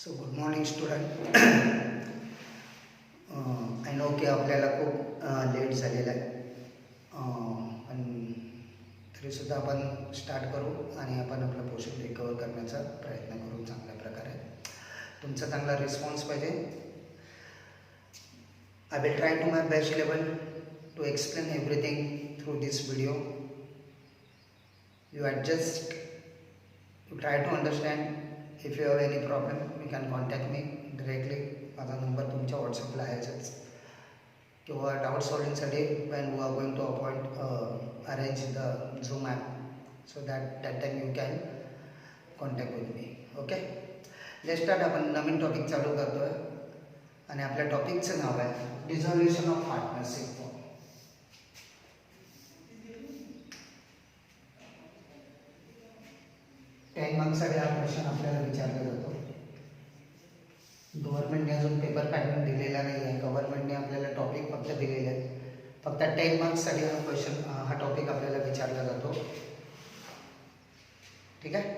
So good morning student. I know की आपल्याला खूप लेट झालेला आहे, पण तरीसुद्धा आपण स्टार्ट करू आणि आपण आपलं पोर्शन रिकवर करण्याचा प्रयत्न करू चांगल्या प्रकारे. तुमचा चांगला रिस्पॉन्स पाहिजे. I will try to my best level to explain everything through this video. You adjust, you try to understand. If you have any problem, you can contact me directly. माझा number तुमच्या व्हॉट्सअपला आहेच. किंवा doubt सॉल्विंगसाठी when we are going to arrange the Zoom app, so that time you can contact with me. Okay, let's start. आपण नवीन topic चालू करतोय आणि आपल्या टॉपिकचं नाव आहे डिझॉल्युशन ऑफ पार्टनरशिप फॉर्म. 10 मार्क्ससाठी हा क्वेश्चन आपल्याला विचारला जातो. गव्हर्नमेंटने अजून पेपर पॅटर्न दिलेला नाही आहे. गव्हर्नमेंटने आपल्याला टॉपिक फक्त दिलेले आहेत. फक्त 10 मार्क्ससाठी हा क्वेश्चन हा टॉपिक आपल्याला विचारला जातो. ठीक आहे.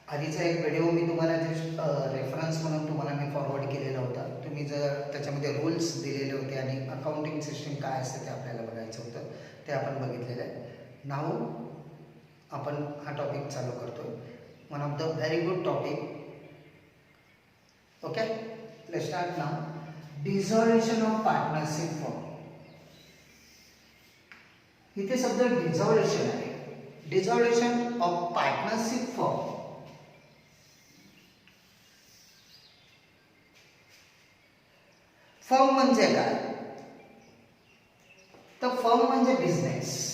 आधीचा एक व्हिडिओ मी तुम्हाला जस्ट रेफरन्स म्हणून तुम्हाला मी फॉरवर्ड केलेला होता. तुम्ही जर त्याच्यामध्ये रूल्स दिलेले होते आणि अकाउंटिंग सिस्टीम काय असते ते आपल्याला बघायचं होतं, ते आपण बघितलेलं आहे. नाऊ आपण हा टॉपिक चालू करतोय. One of the very good topic. Okay, let's start now. Dissolution of partnership form. इथे शब्द डिझॉल्युशन आहे. Dissolution of partnership form. Firm म्हणजे काय? तर फर्म म्हणजे बिझनेस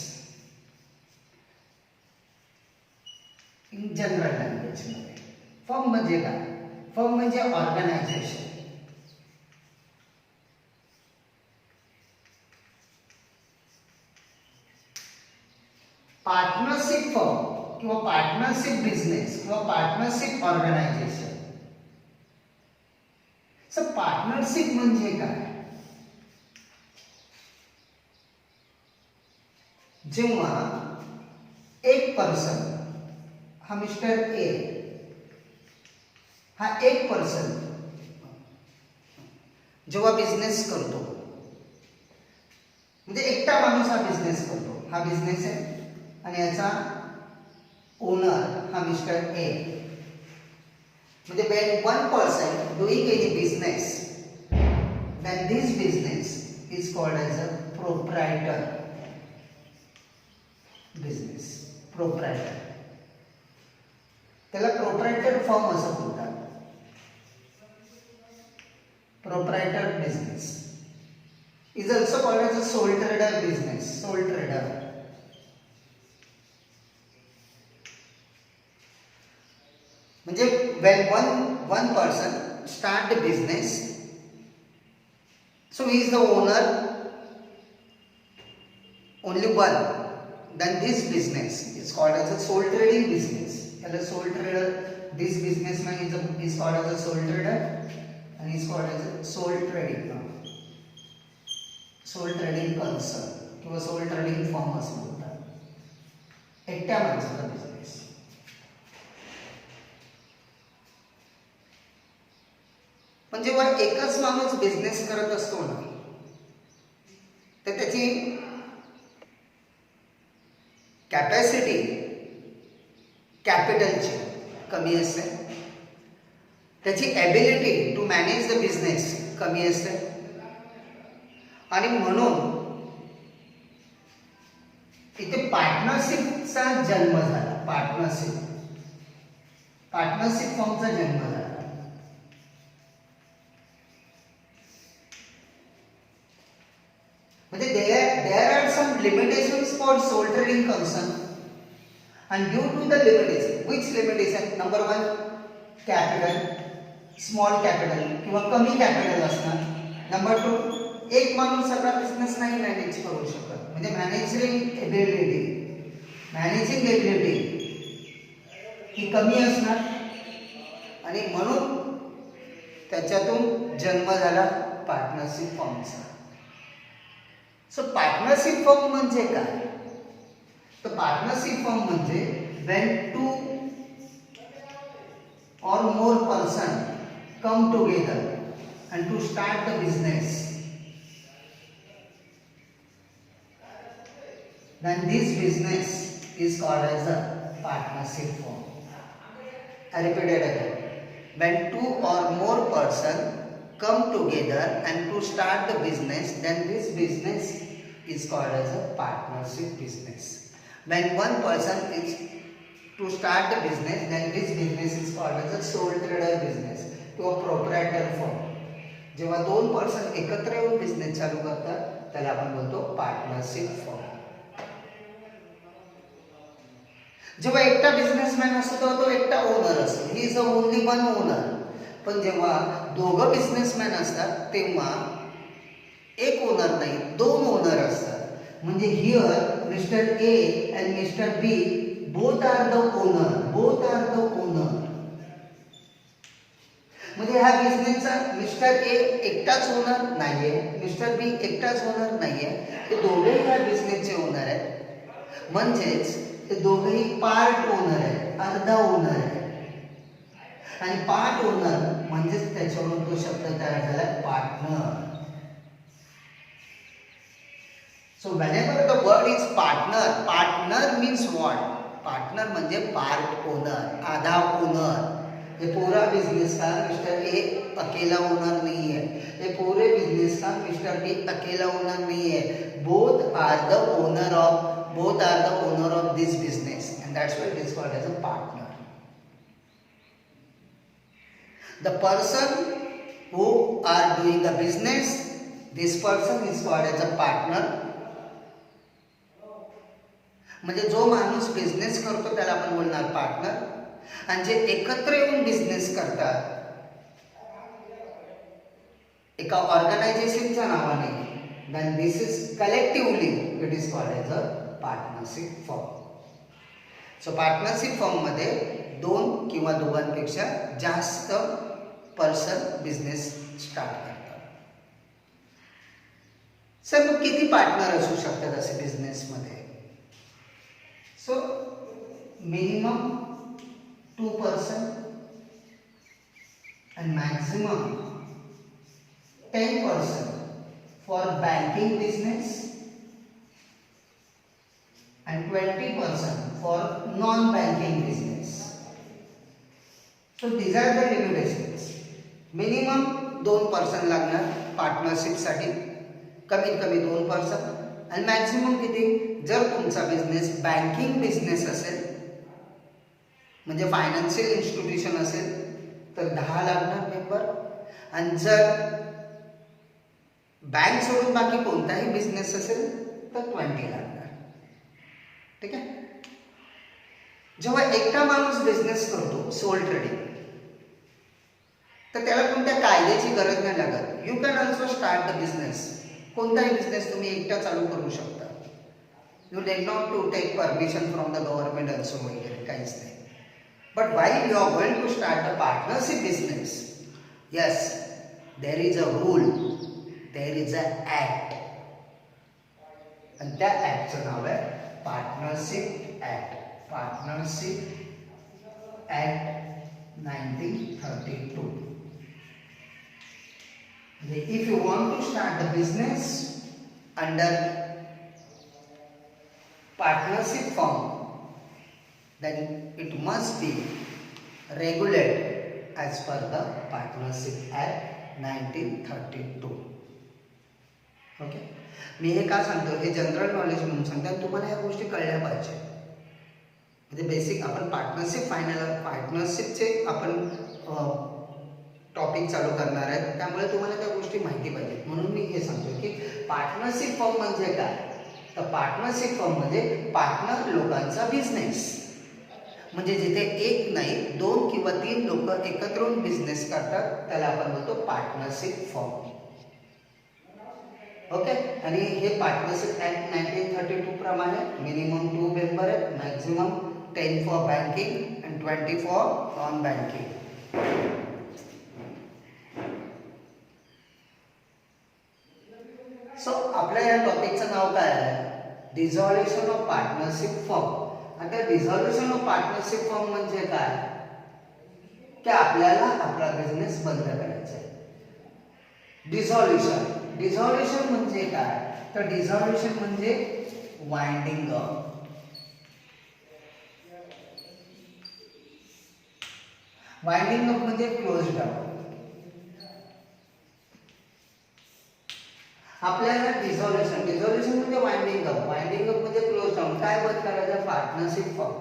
इन जनरल लँग्वेजमध्ये. फर्म म्हणजे काय? फर्म म्हणजे ऑर्गनायझेशन. पार्टनरशिप फर्म किंवा पार्टनरशिप बिझनेस किंवा पार्टनरशिप ऑर्गनायझेशन. सर पार्टनरशिप म्हणजे काय? जेव्हा एक पर्सन, हा मिस्टर ए, हा एक पर्सन जेव्हा बिझनेस करतो, म्हणजे एकटा माणूस हा बिझनेस करतो, हा बिझनेस आहे आणि याचा ओनर हा मिस्टर ए. म्हणजे when one person doing any business, then this business is called as a proprietor business. Proprietor, त्याला प्रोप्रायटर फर्म असं बोलतात. Proprietor business is also called as a soul trader business. Soul trader म्हणजे when one person start the business, so he is the owner, only one, then this business is called as a sole trading business. Sole trader, this businessman is called as a sole trader and is called as a sole trading concern किंवा sole trading firm असं बोलतात. एकट्या माणसाचा business. पण जेव्हा एकच माणूस business करत असतो ना, तर त्याची कॅपॅसिटी कॅपिटलची कमी असते. त्याची ability to manage the business कमी असते. आणि म्हणून इथे पार्टनरशिपचा जन्म झाला. पार्टनरशिप फॉर्मचा जन्म झाला. म्हणजे there are some limitations for sole trading concern, and due to the limitation, which limitation? Number 1, capital, small capital किंवा कमी कॅपिटल असणार. नंबर 2, एक माणूस सगळा बिझनेस नाही मॅनेज करू शकत. म्हणजे मॅनेजिंग एबिलिटी ही कमी असणार आणि म्हणून त्याच्यातून जन्म झाला पार्टनरशिप फर्मचा. सो पार्टनरशिप फर्म म्हणजे काय? तर पार्टनरशिप फर्म म्हणजे when 2 or more person come together and to start the business, then this business is called as a partnership firm. I repeat it again. When two or more persons come together and to start the business, then this business is called as a partnership business. When one person is to start the business, then this business is called as a sole trader business किंवा proprietor firm. जेव्हा दोन person एकत्र येऊन business चालू करतात त्याला आपण बोलतो पार्टनरशिप फर्म. जेव्हा एकटा बिझनेसमॅन असतो तेव्हा तो एकटा ओनर असतो, he is a only one owner. पण जेव्हा दोघं बिझनेसमॅन असतात तेव्हा एक ओनर नाही, दोन ओनर असतात. म्हणजे here mister A and mister B both are the owner, both are the owner. म्हणजे ह्या बिझनेसचा मिस्टर ए एकटाच ओनर नाहीये, मिस्टर बी एकटाच ओनर नाहीये, ते दोघेही ह्या बिझनेसचे ओनर आहेत. म्हणजेच ते दोघेही पार्ट ओनर आहेत, अर्धा ओनर आहे. आणि पार्ट ओनर म्हणजेच त्याच्यावरून तो शब्द तयार झाला partner. So whenever the word is partner, partner means what? Partner म्हणजे पार्ट ओनर, आधा ओनर. ये पूरा बिजनेस का मिस्टर ए अकेला ओनर नहीं है, ये पूरे बिजनेस का मिस्टर बी अकेला ओनर नहीं है. Both are the owner of this business and that's why it is called as a partner. The person who are doing the business, this person is called as a partner. म्हणजे जो माणूस business करतो त्याला आपण बोलणार partner. आणि जे एकत्र येऊन बिझनेस करतात एका ऑर्गनायझेशनच्या नावाने, then this is collectively it is called as a partnership firm. So partnership firm मध्ये दोन किंवा दोघांपेक्षा जास्त पर्सन बिझनेस स्टार्ट करतात. सर मग किती पार्टनर असू शकतात असे बिझनेसमध्ये? So minimum 2 person and maximum 10 person for banking business and 20 person for non-banking business. So these are the limitations. Minimum 2 person लागणार पार्टनरशिपसाठी, कमीत कमी 2 पर्सन. आणि मॅक्झिमम किती? जर तुमचा बिझनेस बँकिंग बिझनेस असेल म्हणजे फायनान्शियल इन्स्टिट्यूशन असेल तर 10 लागणार मेंबर. आणि जर बँक सोडून बाकी कोणताही बिझनेस असेल तर 20 लागणार. ठीक आहे. जेव्हा एकटा माणूस बिझनेस करतो सोल ट्रेडिंग तर त्याला कोणत्या कायद्याची गरज नाही लागत. You can also start the business. कोणताही बिझनेस तुम्ही एकटा चालू करू शकता. You need not to take permission from the government also वगैरे काहीच नाही. But while you are going to start a partnership business, yes, there is a rule, there is an act, and that act चं नाव आहे Partnership Act. Partnership Act 1932. If you want to start the business under partnership firm, then it must be regulated as per the Partnership Act 1932. Okay. मी हे का सांगतो, हे general knowledge म्हणून सांगतो आणि तुम्हाला ह्या गोष्टी कळल्या पाहिजे. म्हणजे बेसिक आपण पार्टनरशिपचे आपण टॉपिक चालू करणार आहेत, त्यामुळे तुम्हाला त्या गोष्टी माहिती पाहिजेत. म्हणून मी हे सांगतो की पार्टनरशिप फर्म म्हणजे काय? तर पार्टनरशिप फर्म म्हणजे पार्टनर लोकांचा बिझनेस. म्हणजे जिथे एक नाही 2 किंवा 3 लोक एकत्र येऊन बिझनेस करतात त्याला आपण बोलतो पार्टनरशिप फर्म. ओके. आणि हे पार्टनरशिप ऍक्ट 1932 प्रमाणे मिनिमम 2 मेंबर आहेत, maximum 10 for banking and 20 for non banking. So आपल्या या टॉपिकचं नाव काय आहे? Dissolution of partnership firm. आता डिझॉल्युशन ऑफ पार्टनरशिप फर्म म्हणजे काय? की आपल्याला आपला बिझनेस बंद करायचा आहे. डिझॉल्युशन म्हणजे काय? तर डिझॉल्युशन म्हणजे वाइंडिंग अप. वाइंडिंग अप म्हणजे क्लोज डाऊन. आपल्याला डिझॉल्युशन म्हणजे वाइंडिंग अप म्हणजे क्लोज डाऊन. काय बंद करायचं? Partnership form.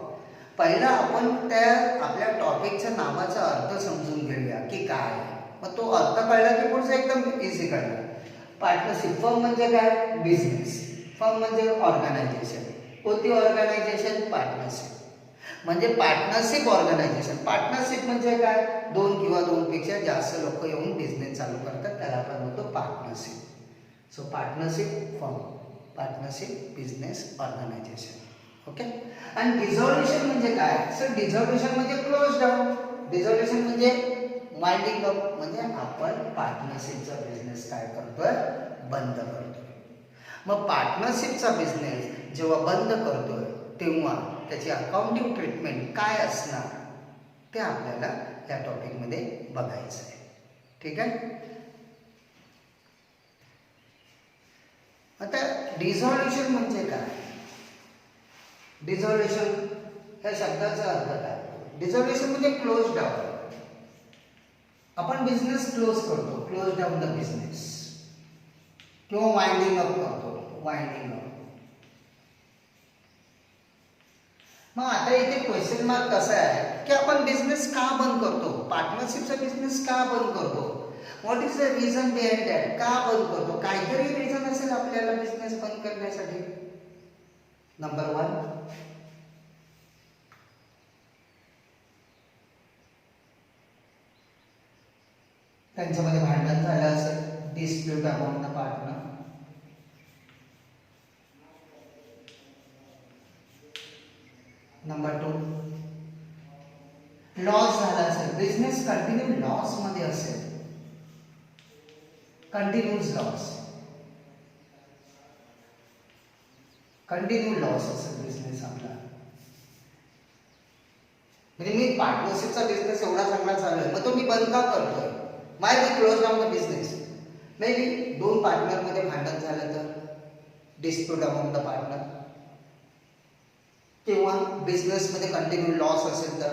पहिला आपण त्या आपल्या टॉपिकच्या नावाचा अर्थ समजून घेऊया की काय. मग तो अर्थ कळला की पुढचं एकदम इझी कळला. पार्टनरशिप फर्म म्हणजे काय? बिझनेस. फर्म म्हणजे ऑर्गनायझेशन. कोणती ऑर्गनायझेशन? पार्टनरशिप. म्हणजे पार्टनरशिप ऑर्गनायझेशन. पार्टनरशिप म्हणजे काय? दोन किंवा दोनपेक्षा जास्त लोक येऊन बिझनेस चालू करतात, त्याला आपण म्हणतो partnership. So partnership firm, partnership business organization. Okay. आणि डिझॉल्युशन म्हणजे काय? सर डिझॉल्युशन म्हणजे क्लोज डाऊन. डिझॉल्युशन म्हणजे वाइंडिंग अप म्हणजे आपण पार्टनरशिपचा बिझनेस काय करतोय? बंद करतोय. मग पार्टनरशिपचा बिझनेस जेव्हा बंद करतोय तेव्हा त्याची अकाउंटिंग ट्रीटमेंट काय असणार ते आपल्याला या टॉपिकमध्ये बघायचं आहे. ठीक आहे. आता डिझॉल्युशन म्हणजे काय? डिझॉल्युशन या शब्दाचा अर्थ काय? डिझॉल्युशन म्हणजे क्लोज डाऊन. आपण बिझनेस क्लोज करतो, क्लोज डाऊन द बिझनेस, किंवा वाइंडिंग अप करतो, वाइंडिंग अप. मग आता इथे क्वेश्चन मार्क कसा आहे की आपण बिझनेस का बंद करतो? पार्टनरशिपचा बिझनेस का बंद करतो? What is the reason behind that? का बंद करतो? काहीतरी रिझन असेल आपल्याला बिझनेस बंद करण्यासाठी. नंबर 1, त्यांच्यामध्ये भांडण झालं असेल, dispute among the partner. Number 2, loss झाला असेल, बिझनेस कंटिन्यू लॉस मध्ये असेल, कंटिन्यूस लॉस, कंटिन्यू लॉस असेल बिझनेस आपला. म्हणजे मी पार्टनरशिपचा बिझनेस एवढा चांगला चालू आहे, मग तो मी बंद का करतोय? My be close down the business. May be दोन पार्टनरमध्ये भांडण झालं तर, डिस्प्यूट अमॉंग द पार्टनर, किंवा बिझनेसमध्ये कंटिन्यू लॉस असेल तर,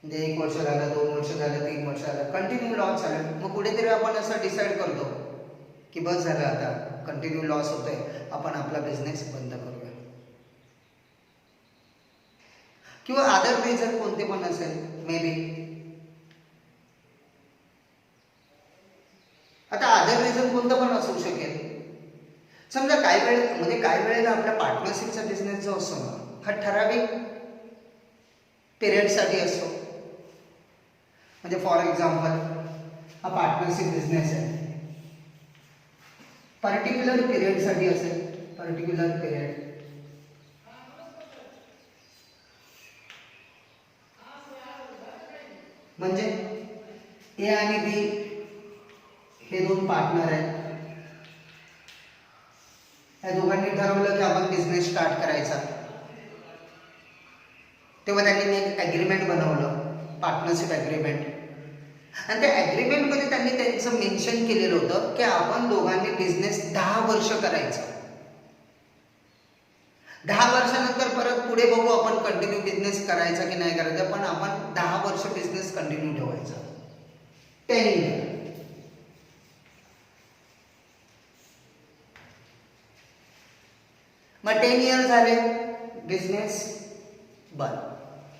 म्हणजे 1 वर्ष झालं, 2 वर्ष झालं, 3 वर्ष झालं, कंटिन्यू लॉस झालं, मग कुठेतरी आपण असं डिसाईड करतो की बस झालं आता, कंटिन्यू लॉस होतोय, आपण आपला बिझनेस बंद करूया. किंवा अदर रिझन कोणते पण असेल, मे बी. आता अदर रिझन कोणतं पण असू शकेल. समजा काही वेळेला आपल्या पार्टनरशिपचा बिझनेस जो असतो ना, हा ठराविक पिरियडसाठी असतो. म्हणजे फॉर एक्झाम्पल हा पार्टनरशिप बिझनेस आहे, पर्टिक्युलर पिरियडसाठी असेल, पर्टिक्युलर पिरियड. म्हणजे ए आणि बी हे दोन पार्टनर आहेत, या दोघांनी ठरवलं की आपण बिझनेस स्टार्ट करायचा. तेव्हा त्यांनी एक ॲग्रीमेंट बनवलं, पार्टनरशिप ॲग्रीमेंट. आणि त्या ॲग्रीमेंटमध्ये त्यांनी त्यांचं मेन्शन केलेलं होतं की आपण दोघांनी बिझनेस 10 वर्ष करायचा. 10 वर्षानंतर परत पुढे बघू आपण कंटिन्यू बिझनेस करायचा की नाही करायचा, पण आपण 10 वर्ष बिझनेस कंटिन्यू ठेवायचा. 10 इयर. मग 10 इयर झाले, बिझनेस बंद.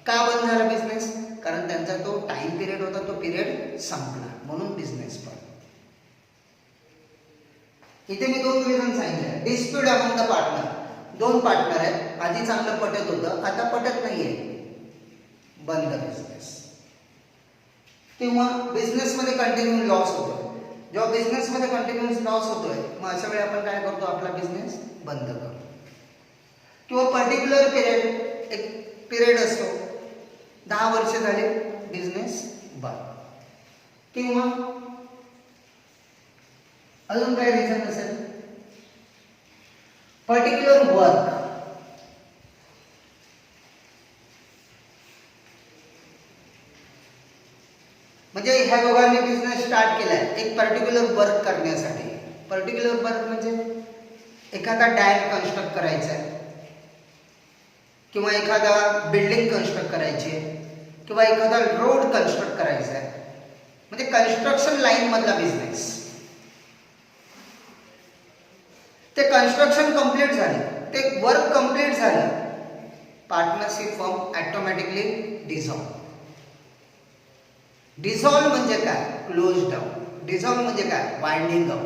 का बंद झाला बिझनेस? कारण त्यांचा तो टाइम पिरियड होता, तो पिरियड संपला, म्हणून बिझनेस बंद. इथे मी 2 रिझन सांगितले. Dispute among the partner, 2 partner आहेत, आधी चांगलं पटत होतं, आता पटत नाहीये, बंद बिझनेस. किंवा बिझनेसमध्ये कंटिन्यू लॉस होतोय. जेव्हा बिझनेसमध्ये कंटिन्यूअस लॉस होतोय, मग अशा वेळी आपण काय करतो? आपला बिझनेस बंद करतो. किंवा पर्टिक्युलर पिरियड, एक पिरियड असतो, 10 वर्ष झाले, बिझनेस बंद. किंवा अजून काय रिझन असेल, पर्टिक्युलर वर्क, म्हणजे ह्या दोघांनी बिझनेस स्टार्ट केलाय एक पर्टिक्युलर वर्क करण्यासाठी. पर्टिक्युलर वर्क म्हणजे एखादा डॅम कन्स्ट्रक्ट करायचा आहे, किंवा एखादा बिल्डिंग कन्स्ट्रक्ट करायची आहे, किंवा एखादा रोड कन्स्ट्रक्ट करायचा आहे, म्हणजे कन्स्ट्रक्शन लाईन मधला बिझनेस. ते कन्स्ट्रक्शन कंप्लीट झाले, ते वर्क कंप्लीट झालं, partnership form automatically dissolve. Dissolve म्हणजे काय? Close down. डिझॉल्व म्हणजे काय? Winding up.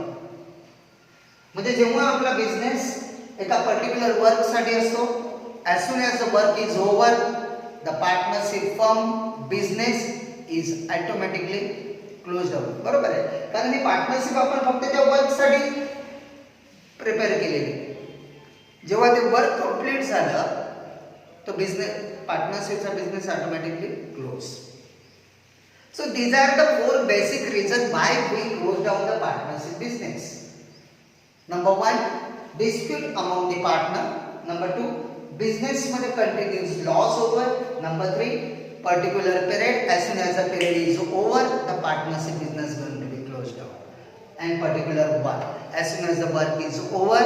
म्हणजे जेव्हा आपला बिझनेस एका पर्टिक्युलर वर्कसाठी असतो, as soon as the work is over, the partnership firm business is automatically closed down. बरोबर आहे, कारण ही पार्टनरशिप आपण फक्त त्या वर्कसाठी प्रिपेअर केलेली. जेव्हा ते वर्क कंप्लीट झालं तो बिझनेस, पार्टनरशिपचा business automatically close. So these are the 4 basic reason why we close down the partnership business. Number 1, dispute among the partner. Number 2, business मध्ये continuous loss over. Number 3, particular period, as soon as the period is over, the partnership business is going to be closed down. And particular 1, as soon as the work is over,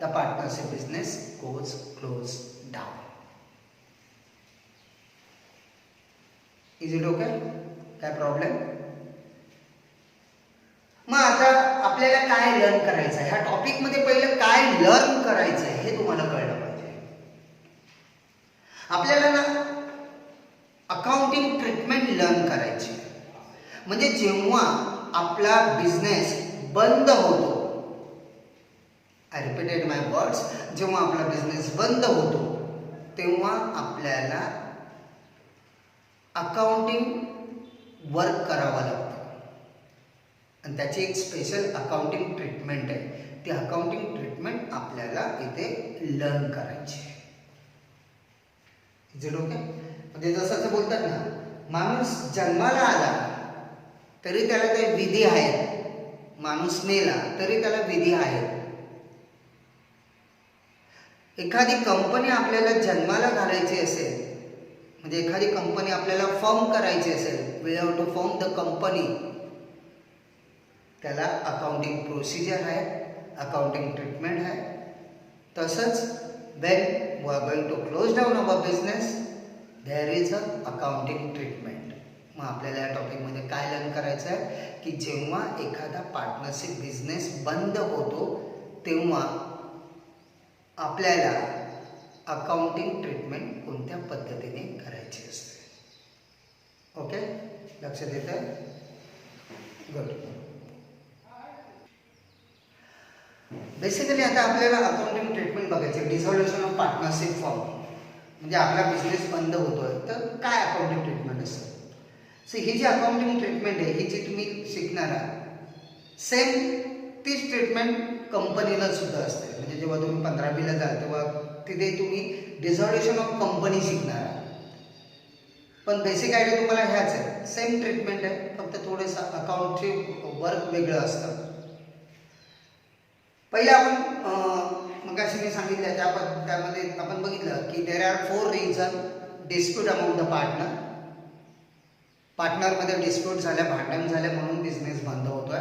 the partnership business goes closed down. Is it okay? काय problem? मग आता आपल्याला काय learn करायचं आहे? ह्या topic मध्ये पहिलं काय लर्न करायचं आहे हे तुम्हाला कळलं पाहिजे. आपल्याला ना अकाउंटिंग ट्रीटमेंट लर्न करायची. म्हणजे जेव्हा आपला बिझनेस बंद होतो, आय रिपीटेड माय वर्ड्स, जेव्हा आपला बिझनेस बंद होतो तेव्हा आपल्याला अकाउंटिंग वर्क करावं लागतं. आणि त्याची एक स्पेशल अकाउंटिंग ट्रीटमेंट आहे. ती अकाउंटिंग ट्रीटमेंट आपल्याला इथे लर्न करायची. Is it okay? म्हणजे जसं बोलतात ना, माणूस जन्माला आला तरी त्याला काही विधी आहेत, माणूस मेला तरी त्याला विधी आहेत. एखादी कंपनी आपल्याला जन्माला घालायची असेल, म्हणजे एखादी कंपनी आपल्याला फॉर्म करायची असेल, we have to form the company, त्याला अकाउंटिंग प्रोसिजर आहे, अकाउंटिंग ट्रीटमेंट आहे. तसंच when we are going to close down our business, there is a accounting treatment. मग आपल्याला या टॉपिकमध्ये काय लर्न करायचं आहे की जेव्हा एखादा पार्टनरशिप बिझनेस बंद होतो तेव्हा आपल्याला अकाउंटिंग ट्रीटमेंट कोणत्या पद्धतीने करायची असते. ओके, लक्षात येतं? गुड. बेसिकली आता आपल्याला अकाउंटिंग ट्रीटमेंट बघायचं. डिसॉल्युशन ऑफ पार्टनरशिप फॉर्म म्हणजे आपला बिझनेस बंद होतोय तर काय अकाउंटिंग ट्रीटमेंट असतं. सो ही जी अकाउंटिंग ट्रीटमेंट आहे ही जी तुम्ही शिकणार आहात, सेम तीच ट्रीटमेंट कंपनीला सुद्धा असते. म्हणजे जेव्हा तुम्ही 15वीला जाल तेव्हा तिथे तुम्ही डिसॉल्युशन ऑफ कंपनी शिकणार आहात. पण बेसिक आयडिया तुम्हाला ह्याच आहे, सेम ट्रीटमेंट आहे, फक्त थोडंसं अकाउंटचे वर्क वेगळं असतं. पहिले आपण मगाशी मी सांगितलं त्यामध्ये आपण बघितलं की there are 4 reason dispute among the partner. पार्टनरमध्ये डिस्प्यूट झाल्या, भांडण झालं म्हणून बिझनेस बंद होतोय.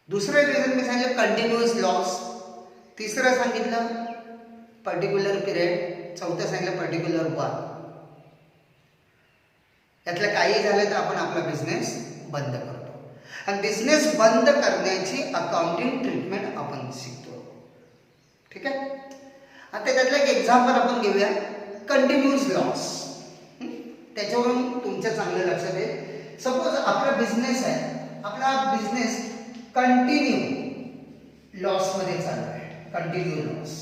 दुसरं रिझन मी सांगितलं कंटिन्युअस लॉस. तिसरं सांगितलं पर्टिक्युलर पिरियड. चौथं सांगितलं पर्टिक्युलर वन. यातलं काही झालं तर आपण आपला बिझनेस बंद करतो. आणि बिझनेस बंद करण्याची अकाउंटिंग ट्रीटमेंट आपण शिकतो. ठीक आहे. आता त्यातलं एक एक्झाम्पल आपण घेऊया, कंटिन्युअस लॉस. त्याच्यावरून तुमच्या चांगलं लक्षात येईल. सपोज आपला बिझनेस आहे, आपला बिझनेस कंटिन्यू लॉसमध्ये चालू आहे, कंटिन्यू लॉस.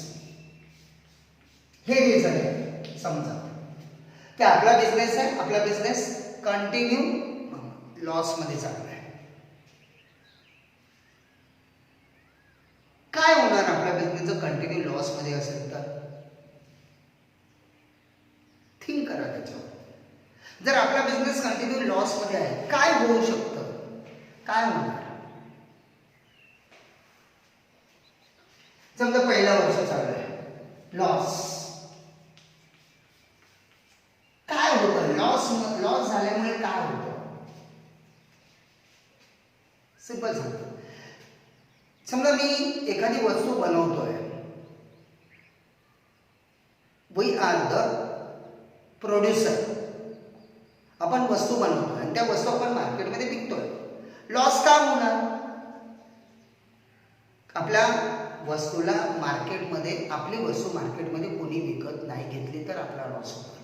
हे रिझन आहे. समजा की आपला बिझनेस आहे, आपला बिझनेस कंटिन्यू लॉसमध्ये चालू आहे. काय होणार आपल्या बिझनेस जर कंटिन्यू लॉसमध्ये असेल तर? थिंक करा त्याच्यावर. जर आपला बिझनेस कंटिन्यू लॉसमध्ये आहे काय होऊ शकतं, काय होणार? समजा पहिला वर्ष चालू आहे, लॉस. काय होतं लॉस झाल्यामुळे सिंपल सांगतो. समजा मी एखादी वस्तू बनवतोय, वी आर द प्रोड्युसर. आपण वस्तू बनवतोय आणि त्या वस्तू आपण मार्केटमध्ये विकतोय. लॉस का होणार? आपल्या वस्तूला मार्केटमध्ये, आपली वस्तू मार्केटमध्ये कोणी विकत नाही घेतली तर आपला लॉस होणार.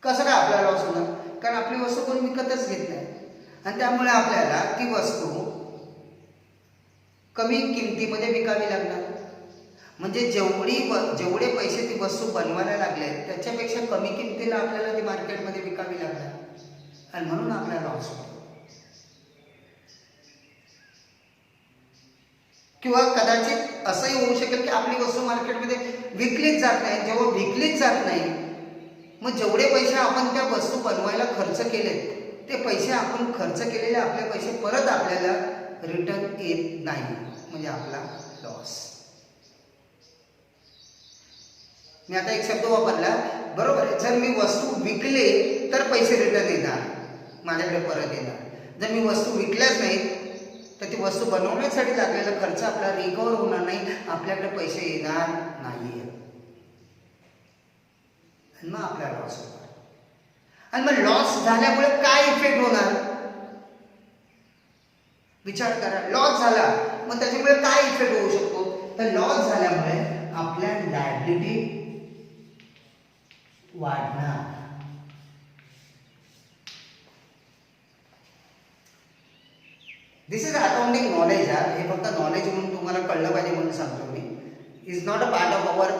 कसं काय आपला लॉस होणार? कारण आपली वस्तू कोणी विकतच घेत नाही आणि त्यामुळे आपल्याला ती वस्तू कमी किमतीमध्ये विकावी लागणार. म्हणजे जेवढे पैसे ती वस्तू बनवायला लागले त्याच्यापेक्षा कमी किमतीला आपल्याला ती मार्केटमध्ये विकावी लागणार आणि म्हणून आपला लॉस होतो. किंवा कदाचित असंही होऊ शकेल की आपली वस्तू मार्केटमध्ये विकलीच जात नाही. जेव्हा विकलीच जात नाही, मग जेवढे पैसे आपण त्या वस्तू बनवायला खर्च केलेत ते पैसे, आपण खर्च केलेले आपले पैसे परत आपल्याला रिटर्न येत नाही, म्हणजे आपला लॉस. मी आता एक शब्द वापरला, बरोबर आहे. जर मी वस्तू विकले तर पैसे रिटर्न येणार, माझ्याकडे परत येणार. जर मी वस्तू विकल्याच नाही तर ती वस्तू बनवण्यासाठी लागलेला खर्च आपला रिकव्हर होणार नाही, आपल्याकडे पैसे येणार नाही आणि मग आपला लॉस होणार. आणि मग लॉस झाल्यामुळे काय इफेक्ट होणार? विचार करा. लॉस झाला मग त्याच्यामुळे काय इफेक्ट होऊ शकतो? तर लॉस झाल्यामुळे आपल्या लायबिलिटी वाढणार. This is accounting knowledge. हे फक्त नॉलेज म्हणून तुम्हाला कळलं पाहिजे म्हणून सांगतो मी. Is not a part of our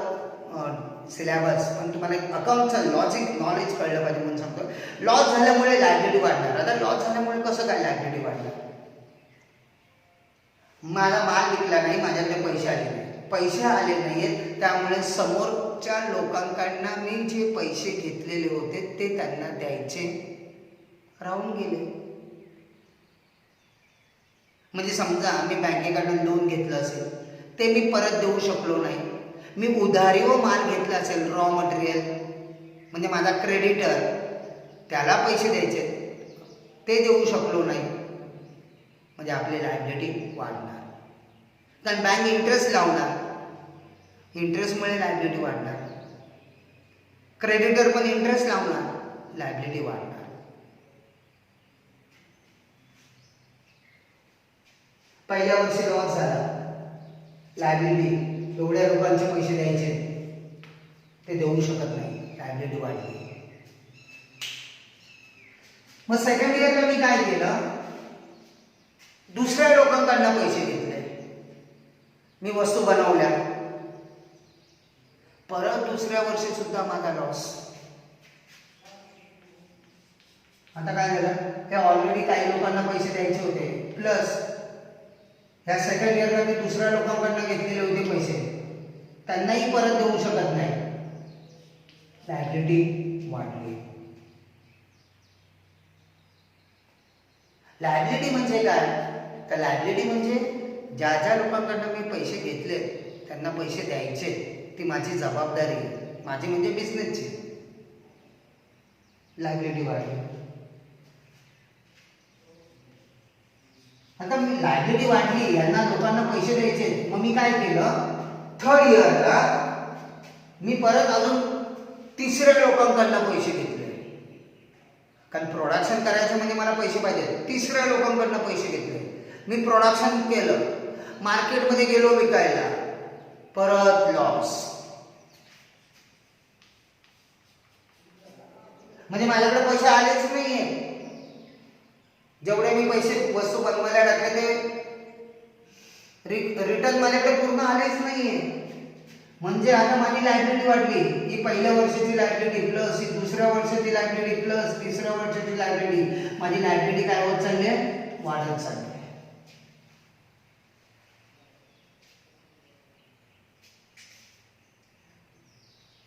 syllabus, पण तुम्हाला एक अकाउंटचं लॉजिक नॉलेज कळलं पाहिजे म्हणून सांगतो. लॉस झाल्यामुळे लायबिलिटी वाढणार. आता लॉस झाल्यामुळे कसं काय लायबिलिटी वाढणार? मला माल विकला नाही, माझ्याकडे पैसे आले नाही. पैसे आले नाहीत त्यामुळे समोरच्या लोकांकडनं मी जे पैसे घेतलेले होते ते त्यांना द्यायचे राहून गेले. म्हणजे समजा मी बँकेकडून लोन घेतलं असेल ते मी परत देऊ शकलो नाही. मी उधारीवर माल घेतला असेल, रॉ मटेरियल, म्हणजे माझा क्रेडिटर, त्याला पैसे द्यायचे ते देऊ शकलो नाही, म्हणजे आपली लायबिलिटी वाढणार. कारण बँक इंटरेस्ट लावणार, इंटरेस्टमुळे लायबिलिटी वाढणार. क्रेडिटर पण इंटरेस्ट लावणार, लायबिलिटी वाढणार. पहिल्या वर्षी लॉस झाला, लायबिलिटी, एवढ्या लोकांचे पैसे द्यायचे ते देऊ शकत नाही, लायबिलिटी वाढली. मग सेकंड इयरला मी काय केलं? दुसऱ्या लोकांकडनं पैसे घेतले. मी वस्तू बनवल्या, परत दुसऱ्या वर्षी सुद्धा माझा लॉस. आता काय झालं? ते ऑलरेडी काही लोकांना पैसे द्यायचे होते, प्लस ह्या सेकंड इयरला मी दुसऱ्या लोकांकडनं घेतलेले होते पैसे, त्यांनाही परत देऊ शकत नाही, लायबिलिटी वाढली. लायबिलिटी म्हणजे काय? तर लायबिलिटी म्हणजे ज्या ज्या लोकांकडनं मी पैसे घेतले त्यांना पैसे द्यायचे, ती माझी जबाबदारी आहे, माझी म्हणजे बिझनेसची. लायबिलिटी वाढली. आता मी लायबिलिटी वाढली, यांना लोकांना पैसे द्यायचे, मग मी काय केलं? थर्ड इयरला मी परत अजून तिसऱ्या लोकांकडनं पैसे घेतले. कारण प्रोडक्शन करायचं म्हणजे मला पैसे पाहिजे. तिसऱ्या लोकांकडनं पैसे घेतले, मी प्रोडक्शन केलं, मार्केटमध्ये गेलो विकायला, परत लॉस. म्हणजे माझ्याकडे पैसे आलेच नाहीये. जेवढे मी पैसे वस्तू बनवायला टाकले ते रिटर्न माझ्याकडे पूर्ण आलेच नाहीये. म्हणजे आता माझी लायबिलिटी वाढली. ही पहिल्या वर्षाची लायबिलिटी प्लस ही दुसऱ्या वर्षाची लायबिलिटी प्लस तिसऱ्या वर्षाची लायबिलिटी. माझी लायबिलिटी काय होत चालली आहे? वाढत चालली आहे.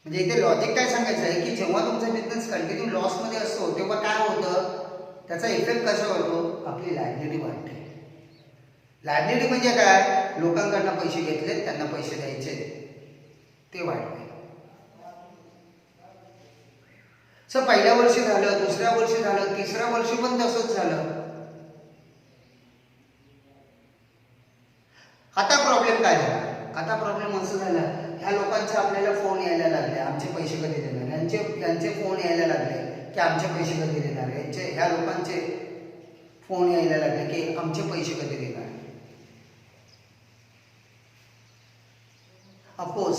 म्हणजे इथे लॉजिक काय सांगायचं आहे की जेव्हा तुमचा बिझनेस कंटिन्यू लॉसमध्ये असतो तेव्हा काय होतं? त्याचा इफेक्ट कसा होतो? आपली लायबिलिटी वाढते. लायबिलिटी म्हणजे काय? लोकांकडनं पैसे घेतले, त्यांना पैसे द्यायचे, ते वाढते. सर पहिल्या वर्षी झालं, दुसऱ्या वर्षी झालं, तिसऱ्या वर्षी पण तसंच झालं. आता प्रॉब्लेम काय झाला? आता प्रॉब्लेम असं झाला, ह्या लोकांचे आपल्याला फोन यायला लागले, आमचे पैसे कधी देणार, यांचे फोन यायला लागले की आमचे पैसे कधी देणार, ह्या लोकांचे फोन यायला लागले की आमचे पैसे कधी देणार. ऑफकोर्स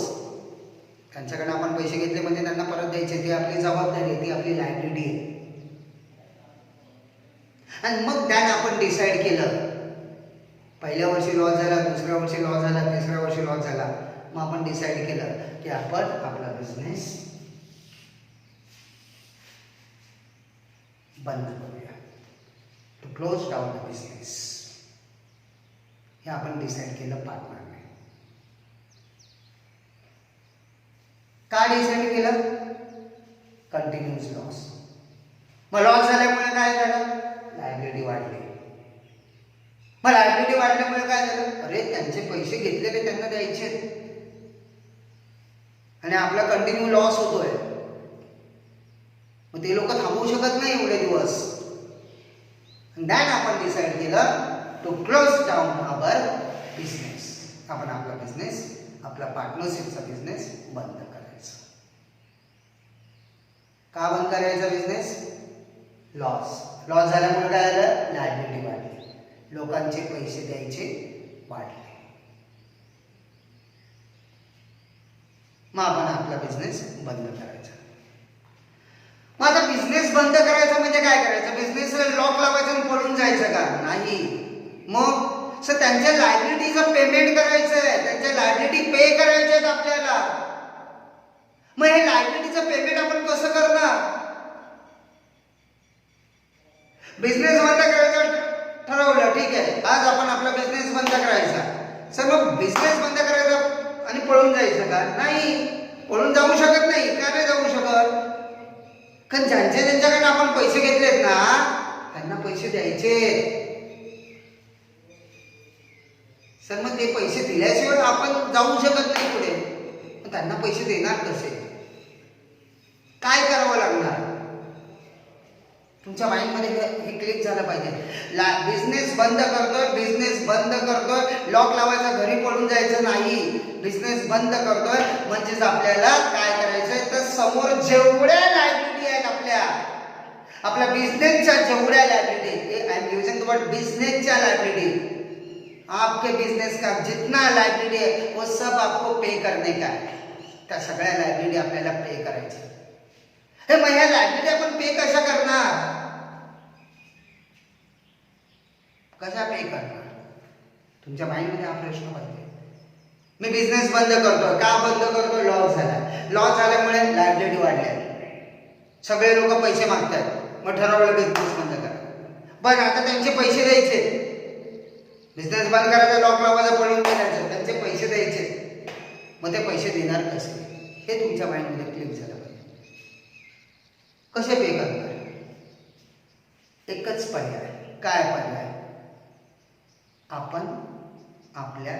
त्यांच्याकडे आपण पैसे घेतले म्हणजे त्यांना परत द्यायचे, ती आपली जबाबदारी आहे, ती आपली लायबिलिटी आहे. आणि मग त्याने आपण डिसाईड केलं, पहिल्या वर्षी लॉस झाला, दुसऱ्या वर्षी लॉस झाला, तिसऱ्या वर्षी लॉस झाला, मग आपण डिसाईड केलं की आपण आपला बिझनेस बंद करूया, to close down the business. हे आपण डिसाईड केलं पार्टनरने. का डिसाईड केलं? Continuous loss. मग लॉस झाल्यामुळे काय झालं? लायबिलिटी वाढली. मग लायबिलिटी वाढल्यामुळे काय झालं? अरे त्यांचे पैसे घेतलेले त्यांना द्यायचे आणि आपला कंटिन्यू लॉस होतोय. मग ते लोक थांबवू शकत नाही एवढे दिवस. दॅन आपण डिसाईड केलं to close down our business. आपण आपला बिझनेस, आपला पार्टनरशिपचा बिझनेस बंद करायचा. का बंद करायचा बिझनेस? लॉस झाल्यामुळे काय झालं? लायबिलिटी वाढली, लोकांचे पैसे द्यायचे वाढले. मग आपण आपला बिझनेस बंद करायचा. मग आता बिझनेस बंद करायचा म्हणजे काय करायचं? बिझनेस लॉक लावायचं आणि पळून जायचं का? नाही. मग त्यांच्या लायबिलिटीचं पेमेंट करायचं आहे, त्यांच्या लायबिलिटी पे करायचे आहेत आपल्याला. मग हे लायबिलिटीचं पेमेंट आपण कसं करणार? बिझनेस बंद करायचं ठरवलं, ठीक आहे, आज आपण आपला बिझनेस बंद करायचा. सर मग बिझनेस बंद करायचा आणि पळून जायचं का? नाही, पळून जाऊ शकत नाही. का नाही जाऊ शकत? कारण ज्यांच्याकडे आपण पैसे घेतलेत ना, त्यांना पैसे द्यायचे. सर मग ते पैसे दिल्याशिवाय आपण जाऊ शकत नाही पुढे. मग त्यांना पैसे देणार कसे? काय करावं लागणार? तुमच्या माइंडमध्ये हे क्लिक झालं पाहिजे. बिझनेस बंद करतोय, लॉक लावायचा, घरी पळून जायचं नाही. बिझनेस बंद करतोय म्हणजेच आपल्याला काय करायचंय तर समोर जेवढ्या लायबिलिटी आहेत आपल्या बिझनेसच्या जेवढ्या liability, I am using the word बिझनेसच्या लायबिलिटी, आपके बिझनेस का जितना लायबिलिटी है वो सब आपको पे करने का है. त्या सगळ्या लायबिलिटी आपल्याला पे करायच्या. हे मग ह्या लायबिलिटी आपण पे कशा करणार? कशा पे करणार? तुमच्या माइंडमध्ये हा प्रश्न पाहिजे. मी बिझनेस बंद करतोय. का बंद करतोय? लॉस झाल्यामुळे लायबिलिटी वाढल्या, सगळे लोक पैसे मागतात. मग ठरवलं बिझनेस बंद करा. बरं, आता त्यांचे पैसे द्यायचे. बिझनेस बंद करायचा, लॉक लावायचा, पळून गेल्याचं, त्यांचे पैसे द्यायचे. मग ते पैसे देणार कसे? हे तुमच्या माइंडमध्ये क्लिक झालं पाहिजे. कसे पे करणार? एकच पर्याय. काय पर्याय? आपण आपल्या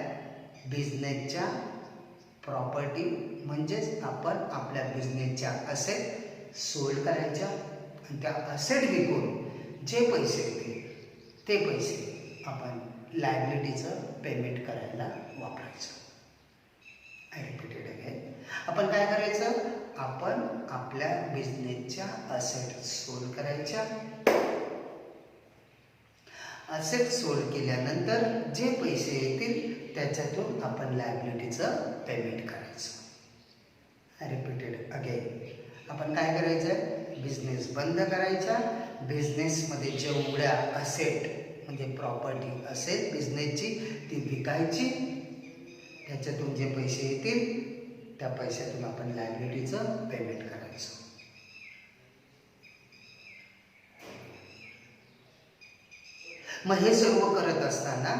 बिझनेसच्या प्रॉपर्टी म्हणजेच आपण आपल्या बिझनेसच्या असेट सोल्ड करायच्या आणि त्या असेट विकून जे पैसे येतील ते पैसे आपण लायबिलिटीचं पेमेंट करायला वापरायचं. I repeated again. आपण काय करायचं? आपण आपल्या बिझनेसच्या असेट सोल्ड करायच्या. असेट सोल्ड केल्यानंतर जे पैसे येतील त्याच्यातून आपण लायबिलिटीचं पेमेंट करायचं. I repeated again. आपण काय करायचं? बिझनेस बंद करायचा. बिझनेसमध्ये जेवढ्या असेट म्हणजे प्रॉपर्टी असेल बिझनेसची ती विकायची. त्याच्यातून जे पैसे येतील त्या पैशातून आपण लायबिलिटीचं पेमेंट करायचं. मग हे सर्व करत असताना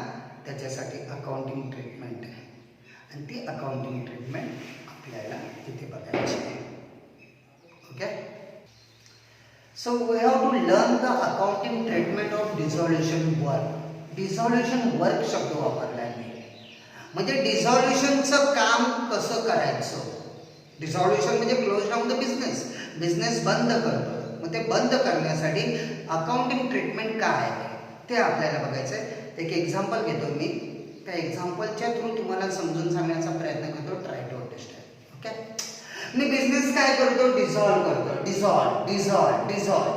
त्याच्यासाठी अकाउंटिंग ट्रीटमेंट आहे आणि ती अकाउंटिंग ट्रीटमेंट आपल्याला तिथे बघायची आहे. Okay. So we have to learn the accounting treatment of dissolution work. Dissolution work शब्द वापरला आहे. म्हणजे डिसॉल्युशनचं काम कसं करायचं. डिसॉल्युशन म्हणजे क्लोज डाऊन द बिझनेस बंद करतो. मग ते बंद करण्यासाठी अकाउंटिंग ट्रीटमेंट काय आहे ते आपल्याला बघायचं आहे. एक एक्झाम्पल घेतो मी. त्या एक्झाम्पलच्या थ्रू तुम्हाला समजून सांगण्याचा प्रयत्न करतो. Try to understand. ओके. मी बिझनेस काय करतो? डिझॉल्व करतो.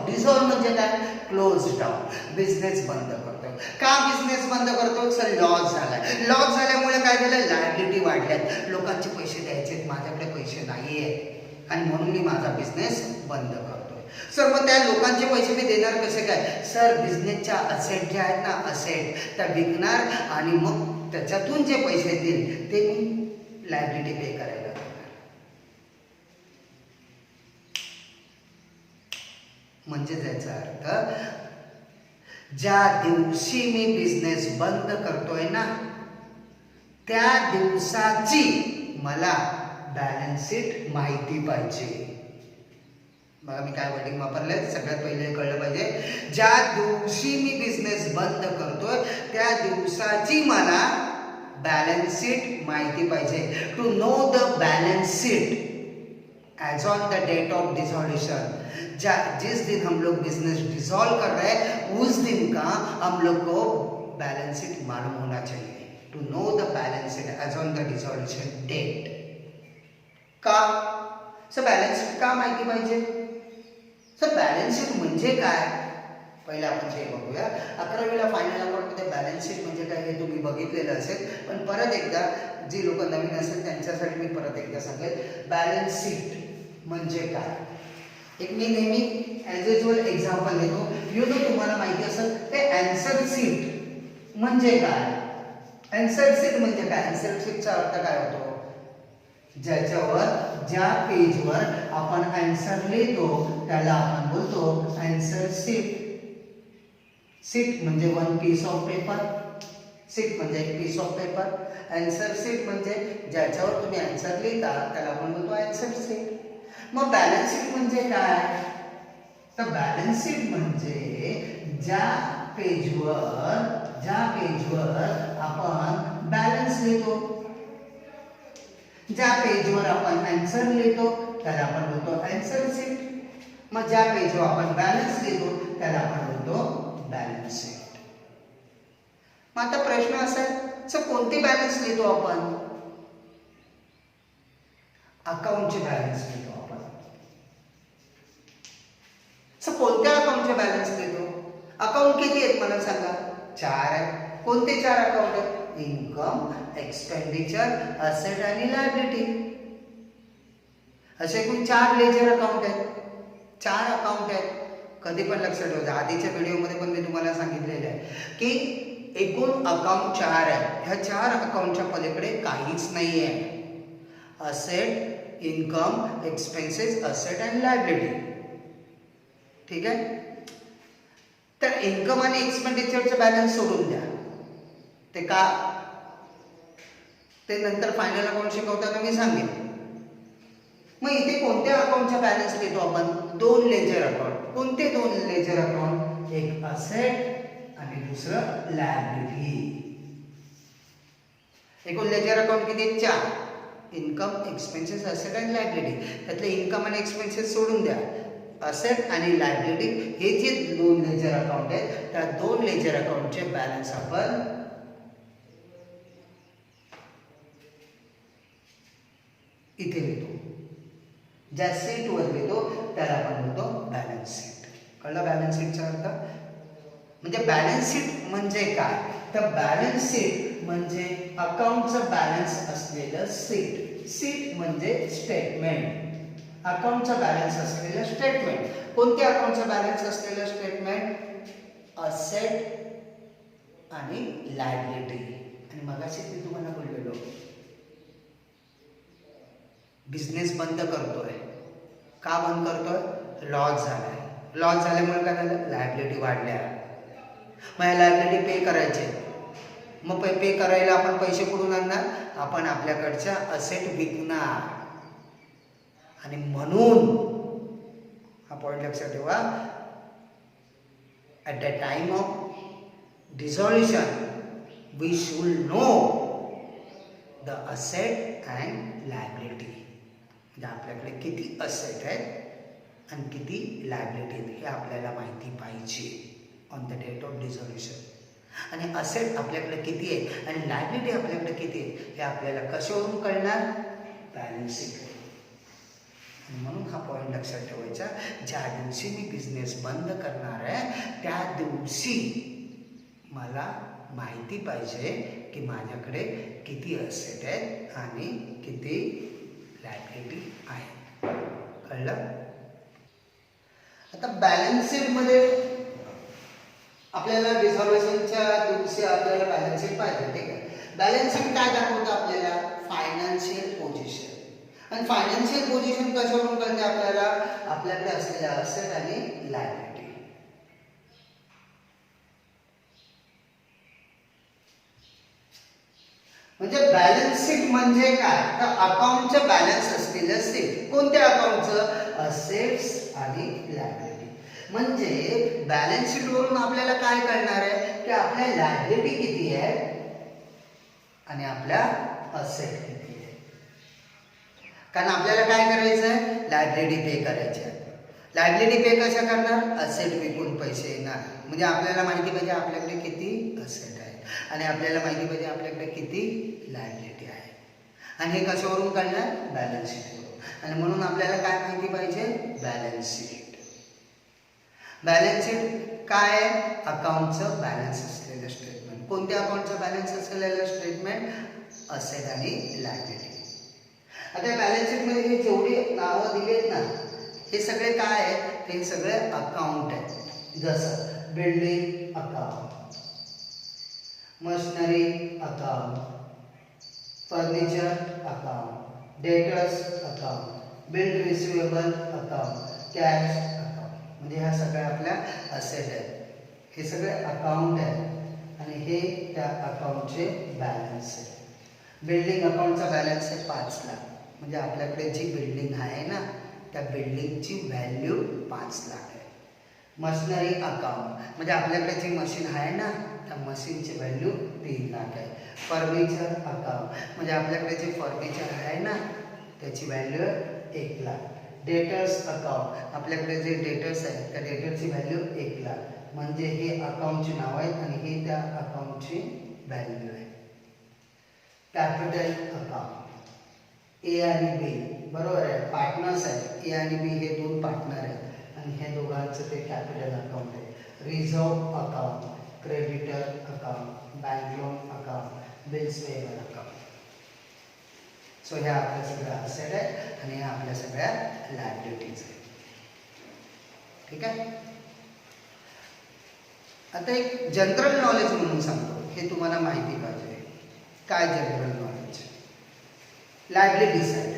डिझॉल्व म्हणजे काय? Close down. बिझनेस बंद करतो. का बिझनेस बंद करतो? सर लॉस झालाय. लॉस झाल्यामुळे काय झालं? लायबिलिटी वाढल्यात. लोकांचे पैसे द्यायचे, माझ्याकडे पैसे नाहीये आणि म्हणून मी माझा बिझनेस बंद करतो. सर मग त्या लोकांचे पैसे मी देणार कसे काय? सर बिझनेसच्या असेट ज्या आहेत ना, असेट त्या विकणार आणि मग त्याच्यातून जे पैसे येतील ते मी लायबिलिटी पे करायला लागणार. म्हणजे त्याचा अर्थ ज्या दिवशी मी बिझनेस बंद करतोय ना त्या दिवसाची मला बॅलन्स शीट माहिती पाहिजे. बघा मी काय वर्डिंग वापरलंय, सगळ्यात पहिले कळलं पाहिजे. ज्या दिवशी मी बिझनेस बंद करतोय त्या दिवसाची मला बॅलन्स शीट माहिती पाहिजे. To know the balance sheet as on the date of dissolution. जिस दिन हम लोग बिजनेस डिसॉल्व कर रहे हैं उस दिन का हम लोग को बैलेंस शीट मालूम होना चाहिए. To know the balance sheet as on the dissolution date. का सर बॅलन्स शीट का माहिती पाहिजे? सर बॅलन्स शीट म्हणजे काय? पहिले आपण ते बघूया. 11वीला फायनल अकाउंटमध्ये बॅलन्स शीट म्हणजे काय हे तुम्ही बघितलेलं असेल, पण परत एकदा जी लोक नवीन असेल त्यांच्यासाठी मी परत एकदा सांगेल. बॅलन्स शीट म्हणजे काय? एक मी नेहमी ॲज युजल एक्झाम्पल देतो. तुम्हाला माहिती असेल ते आन्सर शीट म्हणजे काय? आन्सर शीट म्हणजे काय? आन्सर शीटचा अर्थ काय होतो? ज्याच्यावर ज्या पेजवर आपण आन्सर लिहितो त्याला आपण बोलतो आन्सर शीट. शीट म्हणजे one piece of paper. Sheet म्हणजे एक piece of paper. Answer sheet म्हणजे ज्याच्यावर तुम्ही आन्सर लिहिता त्याला आपण बोलतो आन्सर शीट. मग बॅलन्स शीट म्हणजे काय? तर बॅलन्स शीट म्हणजे ज्या पेजवर आपण बॅलन्स लिहितो, ज्या पेजवर आपण आन्सर लिहितो त्याला आपण बोलतो आन्सर शीट. मग ज्या पेजवर आपण बॅलन्स लिहितो त्याला आपण बोलतो बॅलन्स शीट. मग आता प्रश्न असा आहे, सर कोणती बॅलन्स लिहितो आपण? अकाउंटचे बॅलन्स लिहितो आपण. सर कोणत्या अकाउंटचे बॅलन्स लिहितो? अकाउंट किती आहेत मला सांगा? 4 आहेत. कोणते 4 अकाउंट आहेत? इन्कम, एक्सपेंडिचर, असेट आणि लायबिलिटी. असे एकूण 4 लेजर अकाउंट आहेत. 4 अकाउंट आहेत. कधी पण लक्षात ठेवा, आधीच्या व्हिडिओमध्ये पण मी तुम्हाला सांगितलेलं आहे की एकूण अकाउंट 4 आहेत. ह्या 4 अकाउंटच्या पलीकडे काहीच नाही आहे. Asset, income, expenses, asset and liability. ठीक आहे. तर इन्कम आणि एक्सपेंडिचरचं बॅलन्स सोडून द्या. ते का? ते नंतर फायनल अकाउंट शिकवताना मी सांगेन. मग इथे कोणत्या अकाउंटचा बॅलन्स लिहितो आपण? 2 लेजर अकाउंट. कोणते 2 लेजर अकाउंट? एक असेट आणि दुसरं लायबिलिटी. एकूण लेजर अकाउंट किती? 4. इन्कम, एक्सपेन्सेस, असेट आणि लायबिलिटी. त्यातले इन्कम आणि एक्सपेन्सेस सोडून द्या. असेट आणि लायबिलिटी हे जे 2 लेजर अकाउंट आहेत त्या 2 लेजर अकाउंटचे बॅलन्स आपण इथे लिहितो. ज्या शीटवर लिहितो त्याला आपण बोलतो बॅलन्स शीट. कळलं बॅलन्स शीटचा अर्थ? म्हणजे बॅलन्स शीट म्हणजे काय? तर बॅलन्स शीट म्हणजे अकाउंटचं बॅलन्स असलेलं शीट. शीट म्हणजे स्टेटमेंट. अकाउंटचा बॅलन्स असलेलं स्टेटमेंट. कोणत्या अकाउंटचा बॅलन्स असलेलं स्टेटमेंट? असेट आणि लायबिलिटी. आणि मगाशी मी तुम्हाला बोललेलो बिझनेस बंद करतोय. का बंद करतोय? लॉस झालाय. लॉस झाल्यामुळे काय झालं? लायबिलिटी वाढल्या. मग या लायबिलिटी पे करायचे. मग पे करायला आपण पैसे कुठून आणणार? आपण आपल्याकडच्या असेट विकणार. आणि म्हणून हा पॉइंट लक्षात ठेवा. At the time of dissolution we should know the asset and liability. म्हणजे आपल्याकडे किती असेट आहेत आणि किती लायबिलिटी आहेत हे आपल्याला माहिती पाहिजे on the date of dissolution. आणि असेट आपल्याकडे किती आहे आणि लायबिलिटी आपल्याकडे किती आहे हे आपल्याला कशावरून कळणार? बॅलन्स शीटवरून. आणि म्हणून हा पॉईंट लक्षात ठेवायचा, ज्या दिवशी मी बिझनेस बंद करणार आहे त्या दिवशी मला माहिती पाहिजे की माझ्याकडे किती असेट आहेत आणि किती लायबिलिटी आहे. कळलं? आता बॅलन्स शीटमध्ये आपल्याला डिसॉल्वेशनच्या दिवशी आपल्याला बॅलन्स शीट पाहिजे. ठीक आहे. बॅलन्स शीट काय दाखवतं आपल्याला? Financial position. आणि फायनान्शियल पोझिशन कशावरून कळते आपल्याला? आपल्याकडे असलेल्या असेट आणि लायबिलिटी. म्हणजे बॅलन्स शीट म्हणजे काय? तर अकाउंटचं बॅलन्स असलेलं शीट. कोणत्या अकाउंटचं? असेट्स आणि लायबिलिटी. म्हणजे बॅलन्स शीट वरून आपल्याला काय कळणार आहे की आपल्या लायबिलिटी किती आहे आणि आपल्या असेट किती आहे. कारण आपल्याला काय करायचं आहे? लायबिलिटी पे करायची आहे. लायबिलिटी पे कशा करणार? असेट विकून पैसे येणार. म्हणजे आपल्याला माहिती पाहिजे आपल्याकडे किती असेट आहे आणि आपल्याला माहिती पाहिजे आपल्याकडे किती लायबिलिटी आहे. आणि हे कशावरून कळणार? बॅलन्स शीटवरून. आणि म्हणून आपल्याला काय माहिती पाहिजे? Balance sheet. बॅलन्स शीट काय आहे? अकाउंटचं बॅलन्स असलेलं स्टेटमेंट. कोणत्या अकाउंटचं बॅलन्स असलेलं स्टेटमेंट? असेट आणि लायबिलिटी. आता बॅलन्स शीटमध्ये हे जेवढे नावं दिलेत ना हे सगळे काय आहेत? हे सगळे अकाउंट आहेत. जसं building account, machinery account, furniture account, debtors account, bill receivable account, cash account. म्हणजे ह्या सगळ्या आपल्या असेट आहेत. हे सगळे अकाउंट आहेत आणि हे त्या अकाउंटचे बॅलन्स आहे. बिल्डिंग अकाउंटचा बॅलन्स आहे 5 लाख. म्हणजे आपल्याकडे जी बिल्डिंग आहे ना त्या बिल्डिंगची व्हॅल्यू 5 लाख आहे. मशिनरी अकाउंट म्हणजे आपल्याकडे जी मशीन आहे ना त्या मशीनची व्हॅल्यू 3 लाख आहे. फर्निचर अकाउंट म्हणजे आपल्याकडे जे फर्निचर आहे ना त्याची व्हॅल्यू 1 लाख. डेटर्स अकाउंट आपल्याकडे जे डेटर्स आहे त्या डेटरची व्हॅल्यू 1 लाख. म्हणजे हे अकाउंटची नाव आहेत आणि हे त्या अकाउंटची व्हॅल्यू आहे. कॅपिटल अकाउंट ए आणि बी बरोबर आहे, पार्टनर्स आहेत. ए आणि बी हे 2 पार्टनर आहेत आणि हे दोघांचं ते कॅपिटल अकाउंट आहे. Reserve account, creditor account, bank loan account, bills payable account. So ह्या आपल्या सगळ्या असेट आहेत आणि ह्या आपल्या सगळ्या लायबिलिटीज आहेत. ठीक आहे. आता एक जनरल नॉलेज म्हणून सांगतो, हे तुम्हाला माहिती पाहिजे. काय जनरल नॉलेज? Liability side.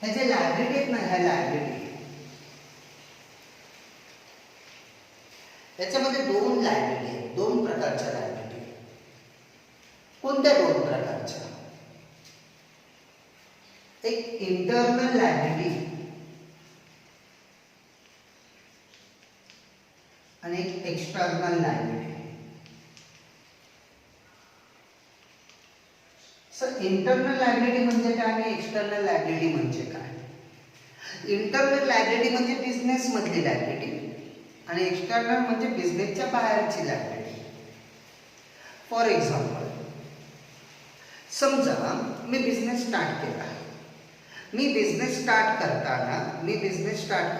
ह्या ज्या लायबिलिटी आहेत ना ह्या लायबिलिटी याच्यामध्ये 2 लायबिलिटी आहेत. 2 प्रकारच्या लायबिलिटी. कोणत्या 2 प्रकारच्या? एक इंटरनल लायबिलिटी आणि एक external liability. Sir internal liability म्हणजे काय आणि एक्सटर्नल लायबिलिटी म्हणजे काय? इंटरनल लायबिलिटी म्हणजे बिझनेस मधली लायबिलिटी आणि एक्सटर्नल म्हणजे बिझनेसच्या बाहेरची लायबिलिटी. फॉर एक्झाम्पल समजा मी बिझनेस स्टार्ट केला. मी बिझनेस स्टार्ट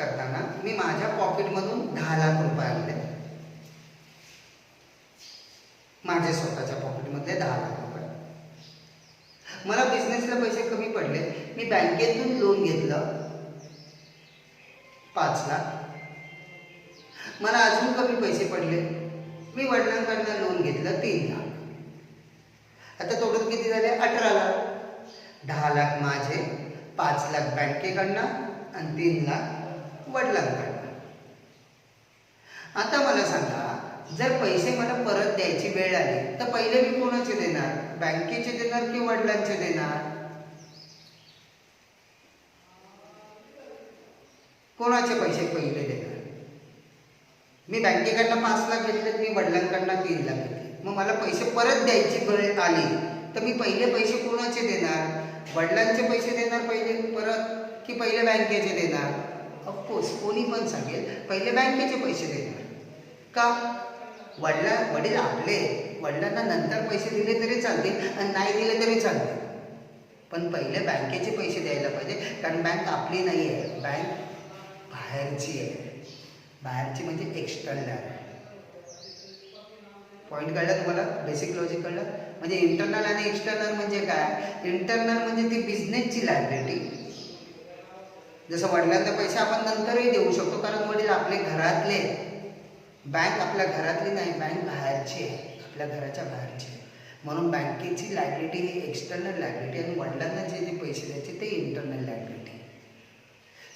करताना मी माझ्या पॉकेटमधून 10 लाख रुपये आणले. माझ्या स्वतःच्या पॉकेटमधले 10 लाख रुपये. मला बिझनेसला पैसे कमी पडले. मी बँकेतून लोन घेतलं 5 लाख. मला अजून कमी पैसे पडले. मी वडिलांकडनं लोन घेतलं 3 लाख. आता टोटल किती झाले? 18 लाख. 10 लाख माझे, 5 लाख बँकेकडनं आणि 3 लाख वडिलांकडनं. आता मला सांगा जर पैसे मला परत द्यायची वेळ आली तर पहिले मी कोणाचे देणार? बँकेचे देणार की वडिलांचे देणार? कोणाचे पैसे पहिले देणार? मी बँकेकडनं 5 लाख घेतले, मी वडिलांकडनं 3 लाख घेतले. मग मला पैसे परत द्यायची वेळ आली तर मी पहिले पैसे कोणाचे देणार? वडिलांचे पैसे देणार पहिले परत की पहिले बँकेचे देणार? ऑफकोर्स कोणी पण सांगेल पहिले बँकेचे पैसे देणार. का? वडील आपले, वडिलांना नंतर पैसे दिले तरी चालतील आणि नाही दिले तरी चालतील, पण पहिले बँकेचे पैसे द्यायला पाहिजे. कारण बँक आपली नाही आहे, बँक बाहेरची आहे. बाहेरची म्हणजे एक्सटर्नल आहे. पॉईंट कळला तुम्हाला? बेसिक लॉजिक कळलं? म्हणजे इंटरनल आणि एक्सटर्नल म्हणजे काय? इंटरनल म्हणजे ती बिझनेसची लायबिलिटी. जसं वडिलांना पैसे आपण नंतरही देऊ शकतो, कारण वडील आपले घरातले. बँक आपल्या घरातली नाही, बँक बाहेरची आहे, आपल्या घराच्या बाहेरची आहे. म्हणून बँकेची लायबिलिटी ही एक्सटर्नल लायबिलिटी आणि वडिलांना जे पैसे द्यायचे ते internal liability.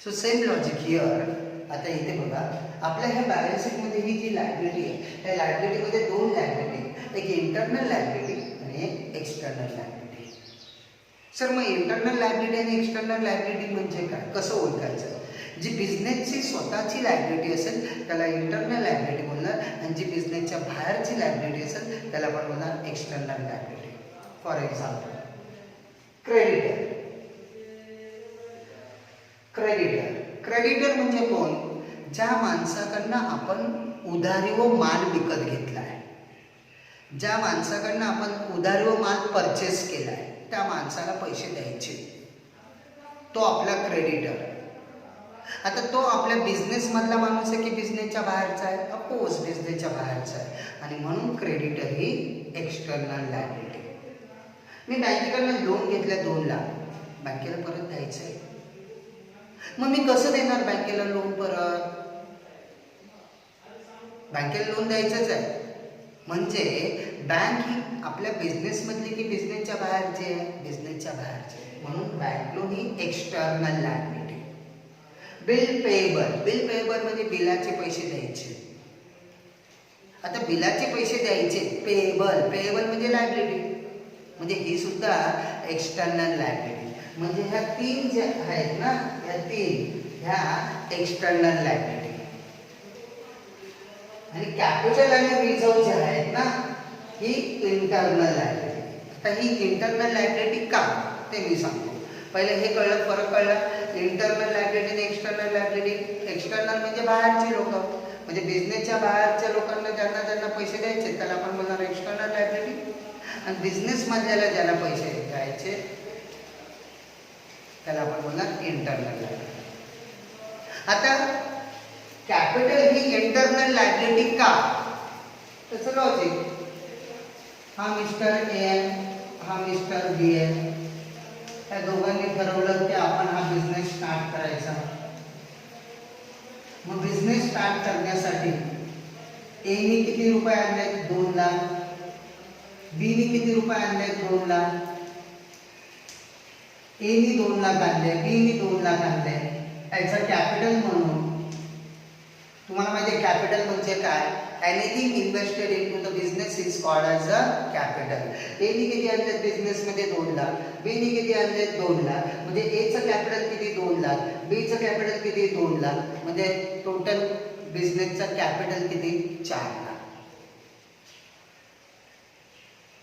So same logic here. आता इथे बघा, आपल्या ह्या बॅलन्स शीटमध्ये ही जी लायबिलिटी आहे, त्या लायबिलिटीमध्ये दोन लायबिलिटी, एक इंटरनल लायबिलिटी आणि एक एक्सटर्नल लायबिलिटी. सर मग इंटरनल लायबिलिटी आणि एक्सटर्नल लायबिलिटी म्हणजे काय, कसं ओळखायचं? जी बिझनेसची स्वतःची लायबिलिटी असेल त्याला इंटरनल लायबिलिटी बोलणार, आणि जी बिझनेसच्या बाहेरची लायबिलिटी असेल त्याला आपण बोलणार external liability. For example, creditor. Creditor म्हणजे कोण? ज्या माणसाकडनं आपण उधारी व माल विकत घेतला आहे, ज्या माणसाकडनं आपण उधारी व माल परचेस केला आहे, त्या माणसाला पैसे द्यायचे, तो आपला क्रेडिटर. आता तो आपल्या बिझनेसमधला माणूस आहे की बिझनेसच्या बाहेरचा आहे? अफकोर्स बिझनेसच्या बाहेरचा आहे, आणि म्हणून क्रेडिटर ही एक्सटर्नल लायबिलिटी. मी बँकेकडनं लोन घेतलं 2 लाख, बँकेला परत द्यायचं आहे. मग मी कसं देणार बँकेला लोन परत? बँकेला लोन द्यायचंच आहे, म्हणजे बँक ही आपल्या बिझनेसमधली की बिझनेसच्या बाहेरची आहे? बिझनेसच्या बाहेरची आहे, म्हणून बँक लोन ही एक्सटर्नल लायबिलिटी. बिल पेएबल म्हणजे बिलाचे पैसे द्यायचे. आता बिलाचे पैसे द्यायचे, पेएबल म्हणजे लायबिलिटी, म्हणजे ही सुद्धा एक्सटर्नल लायबिलिटी. म्हणजे ह्या 3 ज्या आहेत ना, ह्या एक्सटर्नल लायबिलिटी. आणि कॅपिटल आणि रिझर्व जे आहेत ना, ही इंटरनल लायबिलिटी. आता ही इंटरनल लायबिलिटी का ते मी सांगतो. पहिले हे कळलं, फरक कळला. इंटरनल लायबिलिटी आणि एक्सटर्नल लायबिलिटी. एक्सटर्नल म्हणजे बाहेरचे लोक, म्हणजे बिझनेसच्या बाहेरच्या लोकांना ज्यांना पैसे द्यायचे त्याला आपण बोलणार एक्सटर्नल लायबिलिटी, आणि बिझनेस मधल्याला ज्याला पैसे द्यायचे त्याला आपण बोलणार इंटरनल लायबिलिटी. आता कॅपिटल ही इंटरनल लायबिलिटी का? त्याचं लॉजिक, हा मिस्टर ए आहे, हा मिस्टर बी आहे. त्या दोघांनी ठरवलं की आपण हा बिझनेस स्टार्ट करायचा. मग बिझनेस स्टार्ट करण्यासाठी एनी किती रुपये आणले? 2 लाख. बीनी किती रुपये आणले? 2 लाख. एनी 2 लाख आणले, बीनी 2 लाख आणले. याचा कॅपिटल म्हणून, तुम्हाला माहिती आहे कॅपिटल म्हणजे काय? Anything invested into the business is called as a capital. Any किती आणले बिझनेसमध्ये? 2 लाख. बीनी किती आणले? 2 लाख. म्हणजे एचं कॅपिटल किती? 2 लाख. बीचं कॅपिटल किती? 2 लाख. म्हणजे टोटल बिझनेसचं कॅपिटल किती? 4 लाख.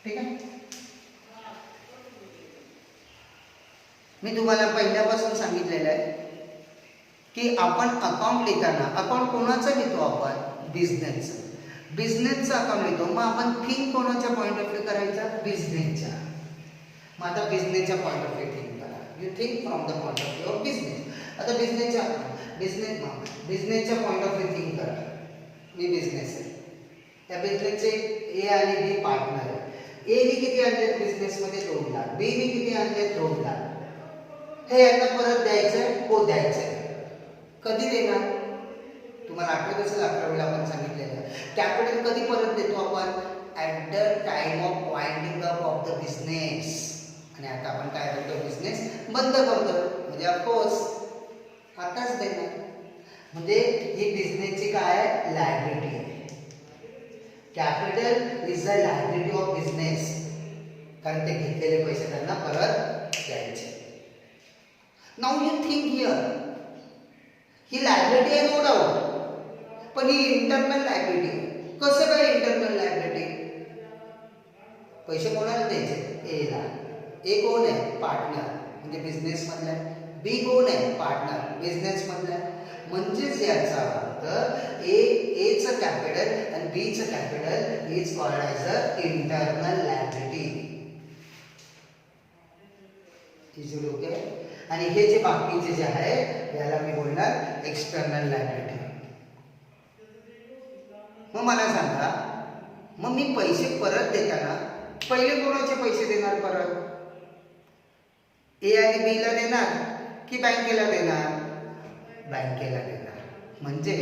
ठीक आहे. मी तुम्हाला पहिल्यापासून सांगितलेलं आहे की आपण अकाउंट लिहिताना, अकाउंट कोणाचं लिहितो आपण? बिझनेसचं. बिझनेसचं अकाउंट लिहितो, मग आपण थिंक कोणाच्या पॉईंट ऑफ व्ह्यू करायचा? बिझनेसच्या. मग आता बिझनेसच्या पॉईंट ऑफ व्ह्यू थिंक करा. You think from the point of view of business. आता बिझनेसच्या पॉईंट ऑफ व्ह्यू थिंक करा. मी बिझनेस आहे, त्या बिझनेसचे ए आणि बी पार्टनर आहे. एने किती आणले बिझनेसमध्ये? 2 लाख. बीने किती आणले? 2 लाख. हे यांना परत द्यायचंय, हो द्यायचंय. कधी देणार? तुम्हाला आठवत असेल 11वीला आपण सांगितलेलं कॅपिटल कधी परत देतो आपण? At the time of winding up of the business. आणि आता आपण काय करतो? बिझनेस बंद करतो, म्हणजे ऑफकोर्स आताच देणार. म्हणजे ही बिझनेसची काय आहे? लायबिलिटी आहे. Capital is a liability of business, कारण ते घेतलेले पैसे त्यांना परत द्यायचे. Now you think here, he liability आहे नो डाऊट, पण ही इंटरनल लायबिलिटी. कसं काय इंटरनल लायबिलिटी? पैसे कोणाला द्यायचे? ए ला. ए कोण आहे? पार्टनर, म्हणजे बिझनेस मधला. बी कोण आहे? पार्टनर, बिझनेस मधला. म्हणजेच याचा अर्थ एचं कॅपिटल आणि बीचं capital is called as a internal liability. Easily okay. आणि हे जे बाकीचे जे आहे याला मी बोलणार एक्सटर्नल लायबिलिटी. मग मला सांगा, मग मी पैसे परत देताना पहिले कोणाचे पैसे देणार परत? ए आणि बी ला देणार की बँकेला देणार? बँकेला देणार. म्हणजे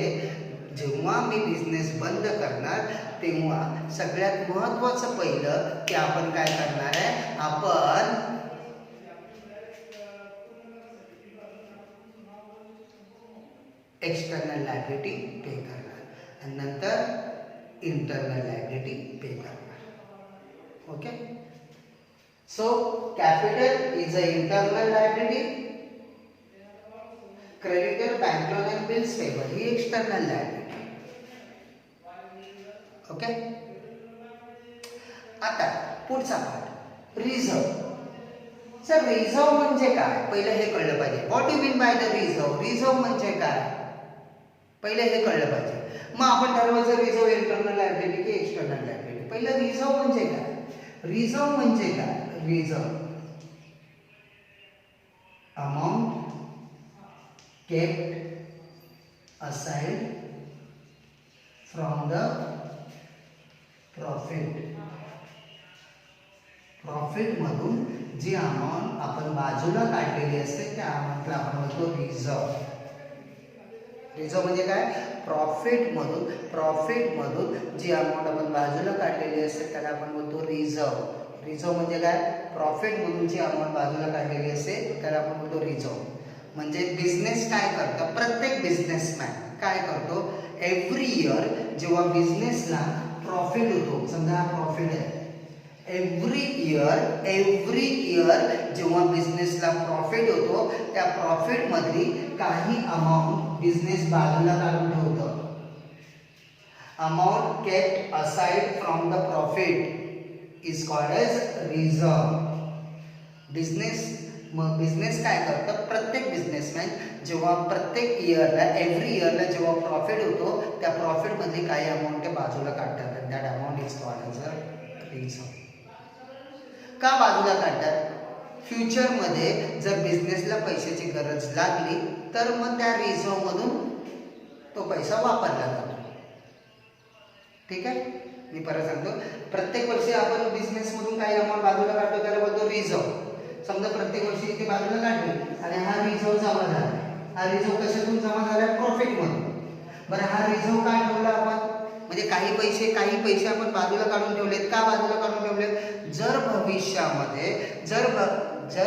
जेव्हा मी बिझनेस बंद करणार तेव्हा सगळ्यात महत्त्वाचं पहिलं की आपण काय करणार आहे, आपण एक्सटर्नल लायबिलिटी पे करणार आणि नंतर इंटरनल लायबिलिटी पे करणार. Okay. So capital is a internal liability. Creditor, bank loan and bills payable he external liability. Okay. आता पुढचा पार्ट रिझर्व. सर रिझर्व म्हणजे काय? पहिलं हे कळलं पाहिजे. What you mean by the reserve? Reserve म्हणजे काय? पहिलं हे कळलं पाहिजे. मग आपण ठरवायचं रिझर्व इंटरनल लायबिलिटी की एक्सटर्नल लायबिलिटी. पहिलं रिझर्व म्हणजे काय? रिझर्व म्हणजे काय? Reserve amount kept aside from the profit. Profit मधून जी अमाउंट आपण बाजूला काढलेली असते त्या अमाउंटला आपण म्हणतो रिझर्व. रिझर्व म्हणजे काय? प्रॉफिट मधून जी अमाउंट आपण बाजूला काढलेली असते त्याला आपण म्हणतो रिझर्व. रिझर्व म्हणजे काय? प्रॉफिट मधून जी अमाउंट बाजूला काढलेली असते त्याला आपण म्हणतो रिझर्व. म्हणजे बिझनेस काय करतो? प्रत्येक बिझनेसमॅन काय करतो? एव्हरी इयर जेव्हा बिझनेसला प्रॉफिट होतो, समजा हा प्रॉफिट आहे, एव्हरी इयर जेव्हा बिझनेसला प्रॉफिट होतो त्या प्रॉफिट मधली काही अमाऊंट बिझनेस बाजूला काढून ठेवतो. Amount kept aside from the profit is called as reserve. Business काय करतं? प्रत्येक बिझनेसमॅन जेव्हा प्रत्येक इयरला एव्हरी इयरला जेव्हा प्रॉफिट होतो त्या प्रॉफिट मधली काही अमाऊंट ते बाजूला काढतात आणि that amount is called as a reserve. का बाजूला काढतात? फ्युचरमध्ये जर बिझनेसला पैशाची गरज लागली तर मग त्या रिझर्व मधून तो पैसा वापरला जातो. ठीक आहे. मी परत सांगतो, प्रत्येक वर्षी आपण बिझनेस मधून काही अमाऊंट बाजूला काढतो त्याला बोलतो रिझर्व. समजा प्रत्येक वर्षी इथे बाजूला काढली आणि हा रिझर्व जमा झाला. हा रिझर्व कशातून जमा झाला? प्रॉफिट मधून. बरं, हा रिझर्व काय ठेवला आपण? म्हणजे काही पैसे आपण बाजूला काढून ठेवलेत. का बाजूला काढून ठेवलेत? जर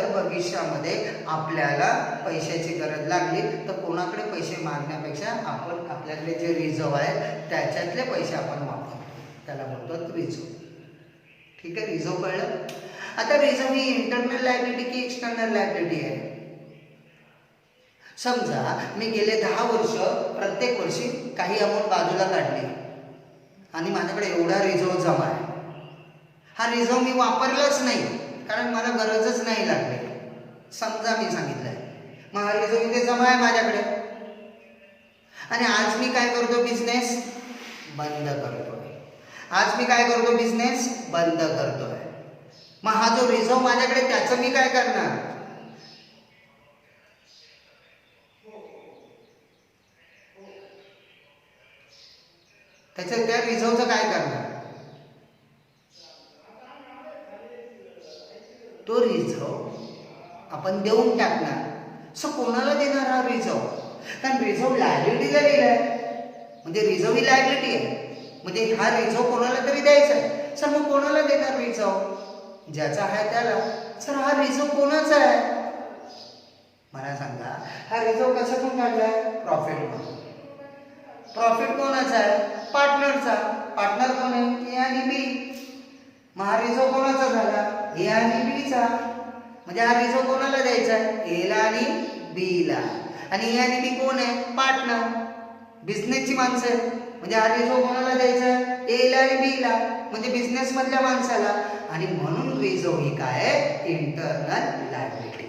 भविष्यामध्ये आपल्याला पैशाची गरज लागली तर कोणाकडे पैसे मागण्यापेक्षा आपण आपल्याकडे जे रिझर्व आहे त्याच्यातले पैसे आपण वापरतो, त्याला बोलतो रिझर्व. ठीक आहे. रिझर्व कळलं. आता रिझर्व ही इंटरनल लायबिलिटी की एक्सटर्नल लायबिलिटी आहे? समजा मी गेले 10 वर्ष प्रत्येक वर्षी काही अमाऊंट बाजूला काढली आणि माझ्याकडे एवढा रिझर्व जमा आहे. हा रिझर्व मी वापरलाच नाही कारण मला गरजच नाही लागली. समजा मी सांगितलंय, मग हा रिझर्व इथे जमा आहे माझ्याकडे आणि आज मी काय करतो? बिझनेस बंद करतोय. मग हा जो रिझर्व माझ्याकडे त्याचं मी काय करणार? त्या रिझर्वचं काय करणार? तो रिझर्व आपण देऊन टाकणार. सो कोणाला देणार हा रिझर्व? कारण रिझर्व लायबिलिटीला दिलाय, म्हणजे रिझर्व ही लायबिलिटी आहे, म्हणजे हा रिझर्व कोणाला तरी द्यायचा आहे. सर मग कोणाला देणार रिझर्व? ज्याचा आहे त्याला. सर हा रिझर्व कोणाचा आहे? मला सांगा, हा रिझर्व कशातून काढलाय? प्रॉफिट मधून. प्रॉफिट कोणाचा आहे? पार्टनरचा. पार्टनर कोण आहे? ए आणि बी. मग हा रिझर्व कोणाचा झाला? ए आणि बी चा. म्हणजे हा रिझर्व कोणाला द्यायचा आहे? ए ला आणि बी ला. आणि ए आणि बी कोण आहे? पार्टनर, बिझनेसची माणसं आहे. म्हणजे हा रिझर्व कोणाला द्यायचा आहे? ए ला आणि बी ला, म्हणजे बिझनेस मधल्या माणसाला. आणि म्हणून रिझर्व ही काय आहे? Internal liability.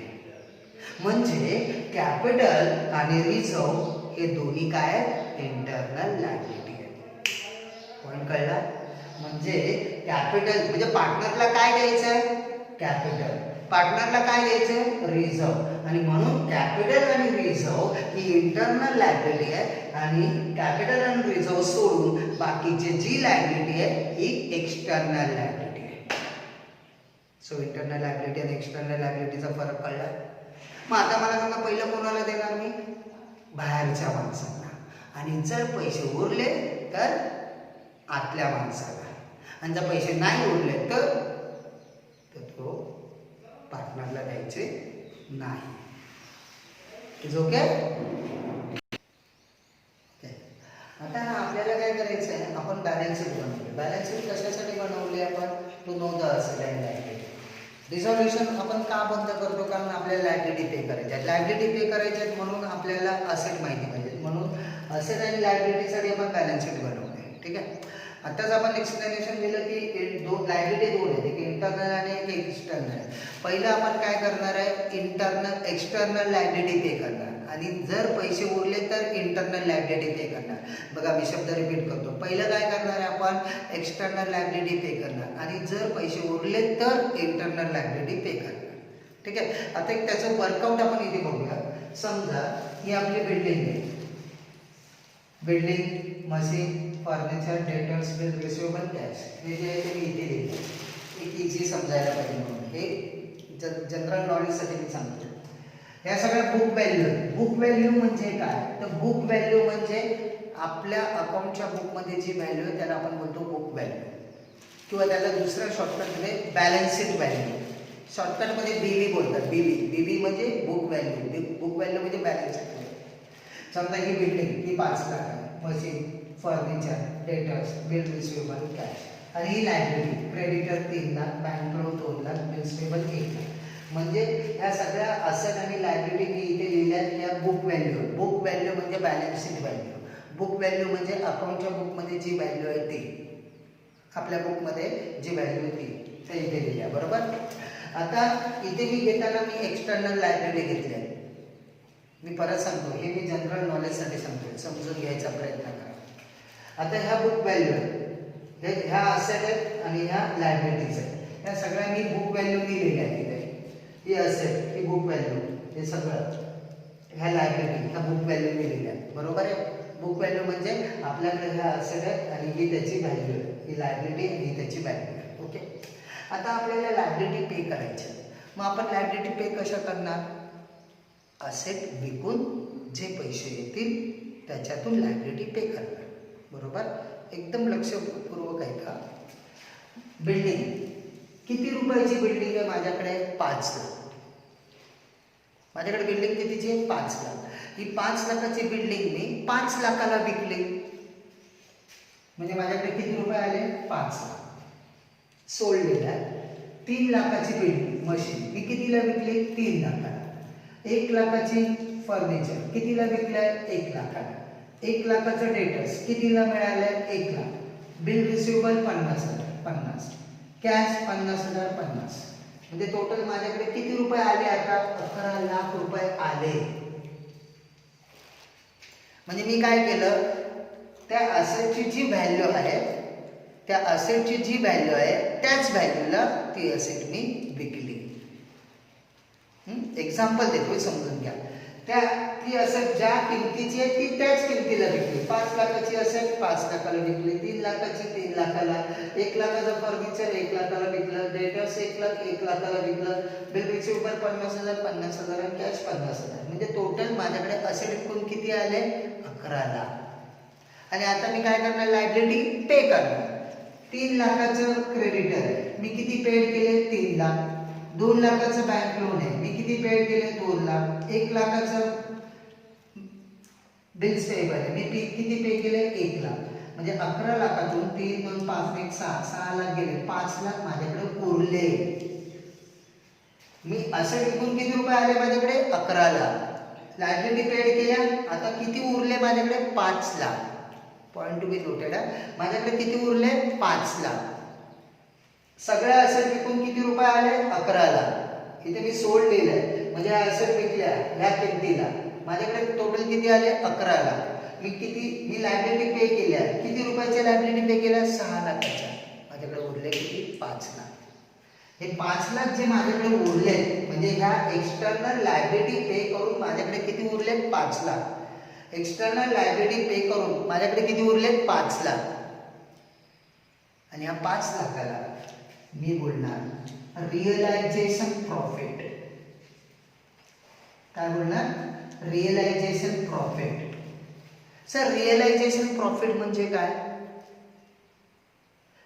म्हणजे कॅपिटल आणि रिझर्व हे दोन्ही काय आहेत? इंटरनल लायबिलिटी आहे. पॉईंट कळला? म्हणजे म्हणजे कॅपिटल म्हणजे पार्टनरला काय द्यायचं आहे? कॅपिटल. पार्टनरला काय द्यायचं? रिझर्व. आणि म्हणून कॅपिटल आणि रिझर्व ही इंटरनल लायबिलिटी आहे आणि कॅपिटल आणि रिझर्व सोडून बाकीची जी लायबिलिटी आहे ही एक्सटर्नल लायबिलिटी आहे. सो इंटरनल लायबिलिटी आणि एक्सटर्नल लायबिलिटीचा फरक कळला. मग आता मला सांगा पहिलं कोणाला देणार मी? बाहेरच्या माणसाला. आणि जर पैसे उरले तर आतल्या माणसाला. आणि जर पैसे नाही उरले तर तो पार्टनरला द्यायचे नाही. Is okay? आता आपल्याला काय करायचं आहे? आपण बॅलन्स शीट बनवली. बॅलन्स शीट कशासाठी बनवली आपण? To know the asset and liability. Reservation आपण का बंद करतो? कारण आपल्याला लायबिलिटी पे करायची आहे. लायबिलिटी पे करायची आहेत म्हणून आपल्याला असेट माहिती पाहिजे. म्हणून असेट आणि लायबिलिटीसाठी आपण बॅलन्स शीट बनवली. ठीक आहे. आताच आपण एक्सप्लेनेशन दिलं की लायबिलिटी दोन आहेत, एक इंटरनल आणि एक एक्सटर्नल आहे. पहिलं आपण काय करणार आहे? एक्सटर्नल लायबिलिटी पे करणार आणि जर पैसे उरले तर इंटरनल लायबिलिटी पे करणार. बघा मी शब्द रिपीट करतो. पहिलं काय करणार आहे आपण? एक्सटर्नल लायबिलिटी पे करणार आणि जर पैसे उरले तर इंटरनल लायबिलिटी पे करणार. ठीक आहे. आता एक त्याचं वर्कआउट आपण इथे बघूया. समजा ही आपली बिल्डिंग आहे. Building, machine, furniture, debtors, bill, receivable, cash. हे जे आहे ते मी इथे लिहिले. एक इझी समजायला पाहिजे म्हणून हे जनरल नॉलेजसाठी मी सांगतो. या सगळ्या बुक व्हॅल्यू. बुक व्हॅल्यू म्हणजे काय? तर बुक व्हॅल्यू म्हणजे आपल्या अकाउंटच्या बुकमध्ये जी व्हॅल्यू आहे त्याला आपण बोलतो बुक व्हॅल्यू किंवा त्याला दुसऱ्या शॉर्टकटमध्ये बॅलन्स शीट व्हॅल्यू. शॉर्टकटमध्ये बीव्ही बोलतात. बीव्ही म्हणजे बुक व्हॅल्यू. बुक व्हॅल्यू म्हणजे बॅलन्स शीट व्हॅल्यू. समजा ही बिल्डिंग ही 5 लाख आहे. Machine, furniture, debtors, bill, receivable, cash. आणि ही liability creditor 3 lakh, bank loan 2 lakh, bill receivable 1 lakh. म्हणजे ह्या सगळ्या असेट आणि लायबिलिटी मी इथे लिहिल्यात या बुक व्हॅल्यू. बुक व्हॅल्यू म्हणजे balance sheet value. Book value म्हणजे अकाउंटच्या बुकमध्ये जी व्हॅल्यू आहे ती, आपल्या बुकमध्ये जी व्हॅल्यू आहे ती ते इथे लिहिल्या. बरोबर. आता इथे मी घेताना मी एक्सटर्नल लायबिलिटी घेतली आहे. मी परत सांगतो, हे मी जनरल नॉलेजसाठी सांगतो, समजून घ्यायचा प्रयत्न करा. आता ह्या बुक व्हॅल्यू आहे, ह्या असेट आहेत आणि ह्या लायबिलिटीज आहेत. या सगळ्या मी बुक व्हॅल्यू लिहिलेल्या आहेत तिथे. ही असेट, ही बुक व्हॅल्यू, हे सगळं ह्या लायबिलिटी, ह्या बुक व्हॅल्यू लिहिलेल्या आहेत. बरोबर आहे. बुक व्हॅल्यू म्हणजे आपल्याकडे ह्या असेट आहेत आणि ही त्याची व्हॅल्यू आहे. ही लायबिलिटी आणि ही त्याची व्हॅल्यू आहे. ओके. आता आपल्याला लायबिलिटी पे करायची आहे. मग आपण लायबिलिटी पे कशा करणार? असेट विकून जे पैसे येतील त्याच्यातून लायबिलिटी पे करणार. बरोबर. एकदम लक्षपूर्वक आहे का? बिल्डिंग, किती रुपयाची बिल्डिंग आहे माझ्याकडे? 5 लाख. माझ्याकडे बिल्डिंग कितीची आहे? 5 लाख. ही 5 लाखाची बिल्डिंग मी 5 लाखाला विकली म्हणजे माझ्याकडे किती रुपये आले? 5 लाख. सोडलेलं आहे. 3 लाखाची बिल्डिंग, मशीन मी कितीला विकली? 3 लाखाला. 1 लाखाची फर्निचर कितीला विकलाय? 1 लाखाला. 1 लाखाचं डेटर्स कितीला मिळालंय? 1 लाख. Bill receivable 50,000, 50. कॅश 50,000, 50. म्हणजे टोटल माझ्याकडे किती रुपये आले? आता 11 लाख रुपये आले. म्हणजे मी काय केलं? त्या असेटची जी व्हॅल्यू आहे, त्या असेटची जी व्हॅल्यू आहे त्याच व्हॅल्यूला ती असेट मी विकली. एक्झाम्पल देतोय, समजून घ्या. ती असेट ज्या किमतीची आहे ती त्याच किमतीला विकली. 5 लाखाची असेट 5 लाखाला विकली. 3 लाखाची 3 लाखाला. 1 लाखाचं फर्निचर 1 लाखाला विकलं. डेटर्स 1 लाख 1 लाखाला विकलं. बिल रिसिवेबल 50,000, 50,000 आणि कॅश 50,000. म्हणजे टोटल माझ्याकडे असेट विकून किती आले? 11 लाख. आणि आता मी काय करणार? लायबिलिटी पे करणार. 3 लाखाचं क्रेडिटर आहे, मी किती पेड केले? 3 लाख. 2 लाखाचं बँक लोन आहे, मी किती पेड केले? 2 लाख. 1 लाखाचं बिल्स पेबल आहे, मी किती पे केले? 1 लाख. म्हणजे 11 लाखातून 3, 2, 5, 1, 6 लाख गेले. 5 लाख माझ्याकडे उरले. मी असं विकून किती रुपये आले माझ्याकडे? 11 लाख. लायबिलिटी पेड केल्या. आता किती उरले माझ्याकडे? 5 lakh. Point to be noted आहे. माझ्याकडे किती उरले? 5 लाख. सगळ्या असेट विकून किती रुपये आले? 11 लाख. इथे मी सोड लिहिलंय म्हणजे असेट विकल्या ह्या किमतीला. माझ्याकडे टोटल किती आले? 11 लाख. मी लायबिलिटी पे केल्या. किती रुपयाच्या लायबिलिटी पे केल्या? 6 लाखाच्या. उरले किती 5 लाख. हे 5 लाख जे माझ्याकडे उरले म्हणजे ह्या एक्सटर्नल लायबिलिटी पे करून माझ्याकडे किती उरले 5 लाख. एक्सटर्नल लायबिलिटी पे करून माझ्याकडे किती उरले 5 लाख. आणि या 5 लाखाला मी बोलणार रिअलायझेशन प्रॉफिट. काय बोलणार realisation profit. Sir realisation profit म्हणजे काय.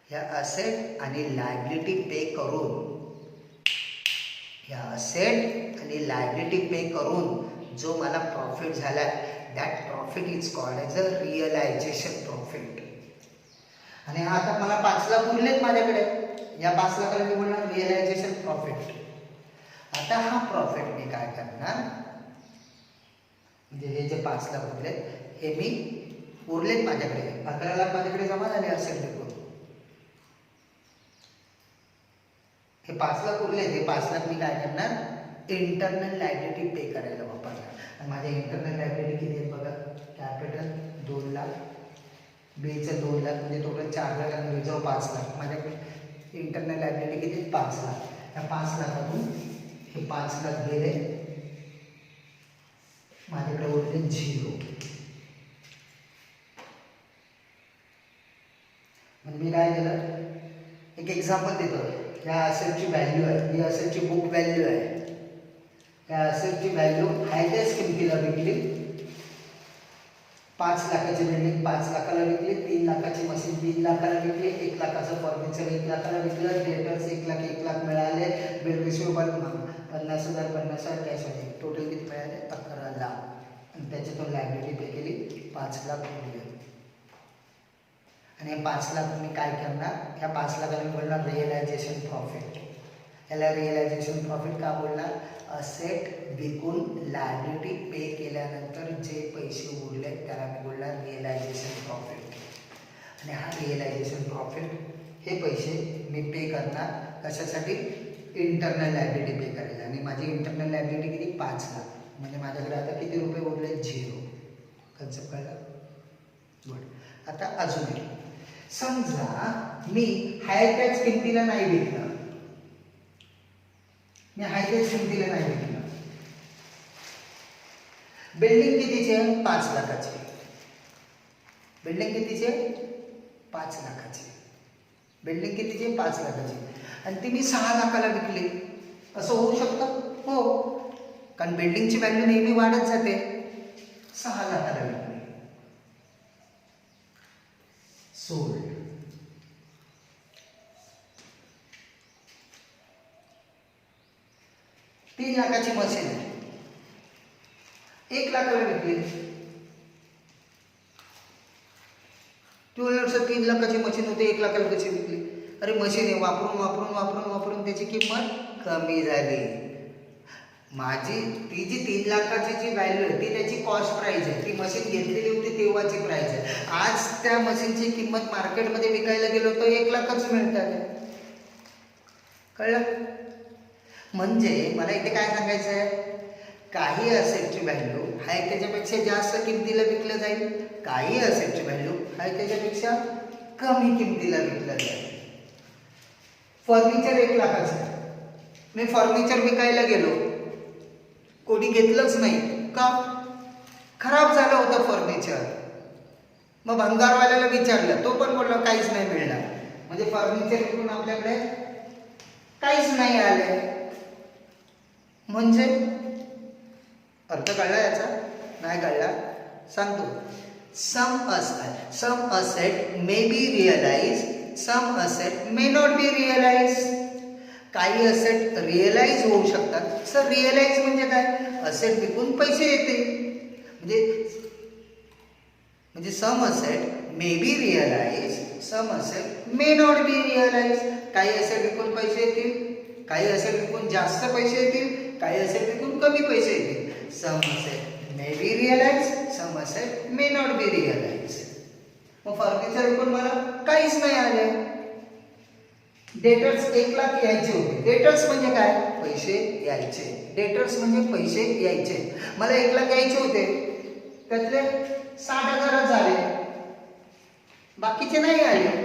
ह्या असेट आणि लायबिलिटी पे करून ह्या असेट आणि लायबिलिटी पे करून जो मला प्रॉफिट झाला that profit is called as a realisation profit. आणि आता मला 5 लाख उरलेत माझ्याकडे. या 5 लाखाला मी बोलणार रिअलायझेशन प्रॉफिट. आता हा प्रॉफिट मी काय करणार म्हणजे हे जे 5 लाख उरले हे मी उरलेत माझ्याकडे 11 लाख माझ्याकडे जमा झाले असेल विकून. हे 5 लाख उरले. हे 5 लाख मी काय करणार इंटरनल लायबिलिटी पे करायला वापरणार. आणि माझ्या इंटरनल लायबिलिटी किती आहेत बघा. कॅपिटल 2 लाख, बेचं 2 लाख म्हणजे टोटल 4 लाख आणि रिझर्व 5 लाख. माझ्याकडे इंटरनल लायबिलिटी किती 5 लाख. या 5 लाखातून हे 5 लाख गेले माझ्याकडे उरले 0. म्हणजे मी काय केलं एक एक्झाम्पल देतो. या असेटची व्हॅल्यू आहे ही असेटची बुक व्हॅल्यू आहे. या असेटची व्हॅल्यू हायटेस्ट किमतीला विकली. 5 लाखाची बिल्डिंग 5 लाखाला विकली. 3 लाखाची मशीन 3 लाखाला विकली. 1 लाखाचं फर्निचर 1 लाखाला विकलं. डेटर्स 1 लाख मिळाले. बिल रिसिवेबल 50,000 कॅश आहे. टोटल किती मिळाले 11 लाख. आणि त्याच्यातून लायबिलिटी पे केली 5 लाख उरले. आणि हे 5 लाख मी काय करणार ह्या 5 लाखाला मी बोलणार रिअलायझेशन प्रॉफिट. याला रिअलायझेशन प्रॉफिट का बोलणार. असेट विकून लायबिलिटी पे केल्यानंतर जे पैसे उरले त्याला मी बोलणार रिअलायझेशन प्रॉफिट. आणि हा रिअलायझेशन प्रॉफिट हे पैसे मी पे करणार कशासाठी इंटरनल लायबिलिटी पे करायला. आणि माझी इंटरनल लायबिलिटी किती 5 लाख. म्हणजे माझ्याकडे आता किती रुपये उरले 0. कन्सेप्ट कळला. गुड. आता अजून एक समजा मी हायटॅक्स किमतीला नाही विकलं. मी हायटॅक्स किमतीला नाही विकलं. बिल्डिंग कितीची आहे 5 लाखाची. बिल्डिंग कितीची आहे 5 लाखाची. बिल्डिंग कितीची आहे 5 लाखाची. आणि ती मी 6 लाखाला विकली. असं होऊ शकतं हो. कारण बिल्डिंगची व्हॅल्यू नेहमी वाढत जाते. 6 लाखाला विकली. सोल्ड. तीन लाखाची मशीन आहे 1 लाखाला विकली. 3 लाखाची मशीन होती 1 लाखाला कशी विकली. अरे मशीन आहे वापरून वापरून वापरून वापरून त्याची किंमत कमी झाली. माझी ती जी 3 लाखाची जी व्हॅल्यू आहे ती त्याची कॉस्ट प्राइस आहे. ती मशीन घेतलेली होती तेव्हाची प्राइस आहे. आज त्या मशीनची किंमत मार्केटमध्ये विकायला गेलो तर 1 लाखच मिळतात. कळलं. म्हणजे मला इथे काय सांगायचं आहे काही असेटची व्हॅल्यू आहे त्याच्यापेक्षा जास्त किमतीला विकलं जाईल. काही असेटची व्हॅल्यू आहे त्याच्यापेक्षा कमी किमतीला विकलं जाईल. फर्निचर 1 लाखाचं आहे. मी फर्निचर विकायला गेलो कोणी घेतलंच नाही का खराब झालं होतं फर्निचर. मग भंगारवाल्याला विचारलं तो पण बोलला काहीच नाही मिळणार. म्हणजे फर्निचर विकून आपल्याकडे काहीच नाही आले. म्हणजे अर्थ कळला याचा नाही कळला सांगतो. Some asset may be realise some asset may not be realise. काही असेट रिअलाइज होऊ शकतात. सर रिअलाइज म्हणजे काय असेट विकून पैसे येते. म्हणजे some asset may be realise some asset may not be realise. काही असेट विकून पैसे येतील काही असेट विकून जास्त पैसे येतील काही असेट विकून कमी पैसे येतील. Some asset may be realise some asset may not be realise. मग फर्निचर विकून मला काहीच नाही आले. डेटर्स 1 लाख यायचे होते. डेटर्स म्हणजे काय पैसे यायचे. डेटर्स म्हणजे पैसे यायचे. मला 1 लाख यायचे होते त्यातले 60,000 झाले बाकीचे नाही आले.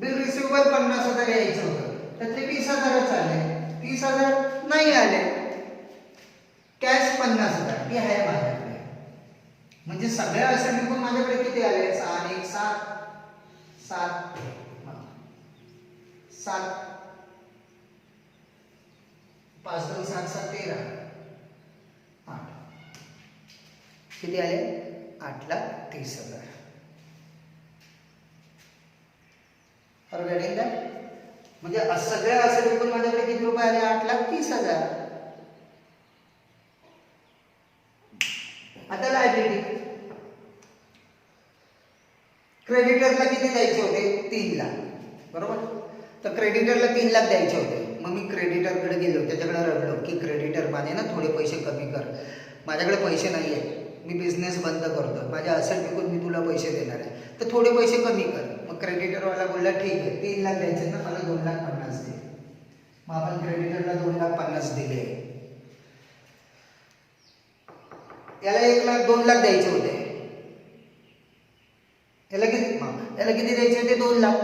बिल रिसिवेबल 50,000 यायचं होतं, त्यातले 20,000च आले, 30,000 नाही आले. कॅश 50,000 ही आहे माझ्याकडे. म्हणजे सगळ्या असेट विकून माझ्याकडे किती आले? 6 आणि 1 7 7 7 5 2 7 7 13 8 किती आले? 8,30,000. Are you getting that? म्हणजे सगळ्या असेट विकून माझ्याकडे किती रुपये आले? 8,30,000. आता लायबिलिटी. क्रेडिटरला किती द्यायचे होते? 3 लाख, बरोबर. तर क्रेडिटरला 3 लाख द्यायचे होते. मग मी क्रेडिटरकडे गेलो, त्याच्याकडे रडलो की क्रेडिटर माझे ना थोडे पैसे कमी कर, माझ्याकडे पैसे नाही आहेत, मी बिझनेस बंद करतो, माझ्या असेट विकून मी तुला पैसे देणार आहे, तर थोडे पैसे कमी कर. मग क्रेडिटरवाला बोलला ठीक आहे, 3 लाख द्यायचे ना, मला 2,50,000 दे. मग आपण क्रेडिटरला 2,50,000 दिले. याला 1 लाख 2 लाख द्यायचे होते. याला किती द्यायचे होते? 2 लाख.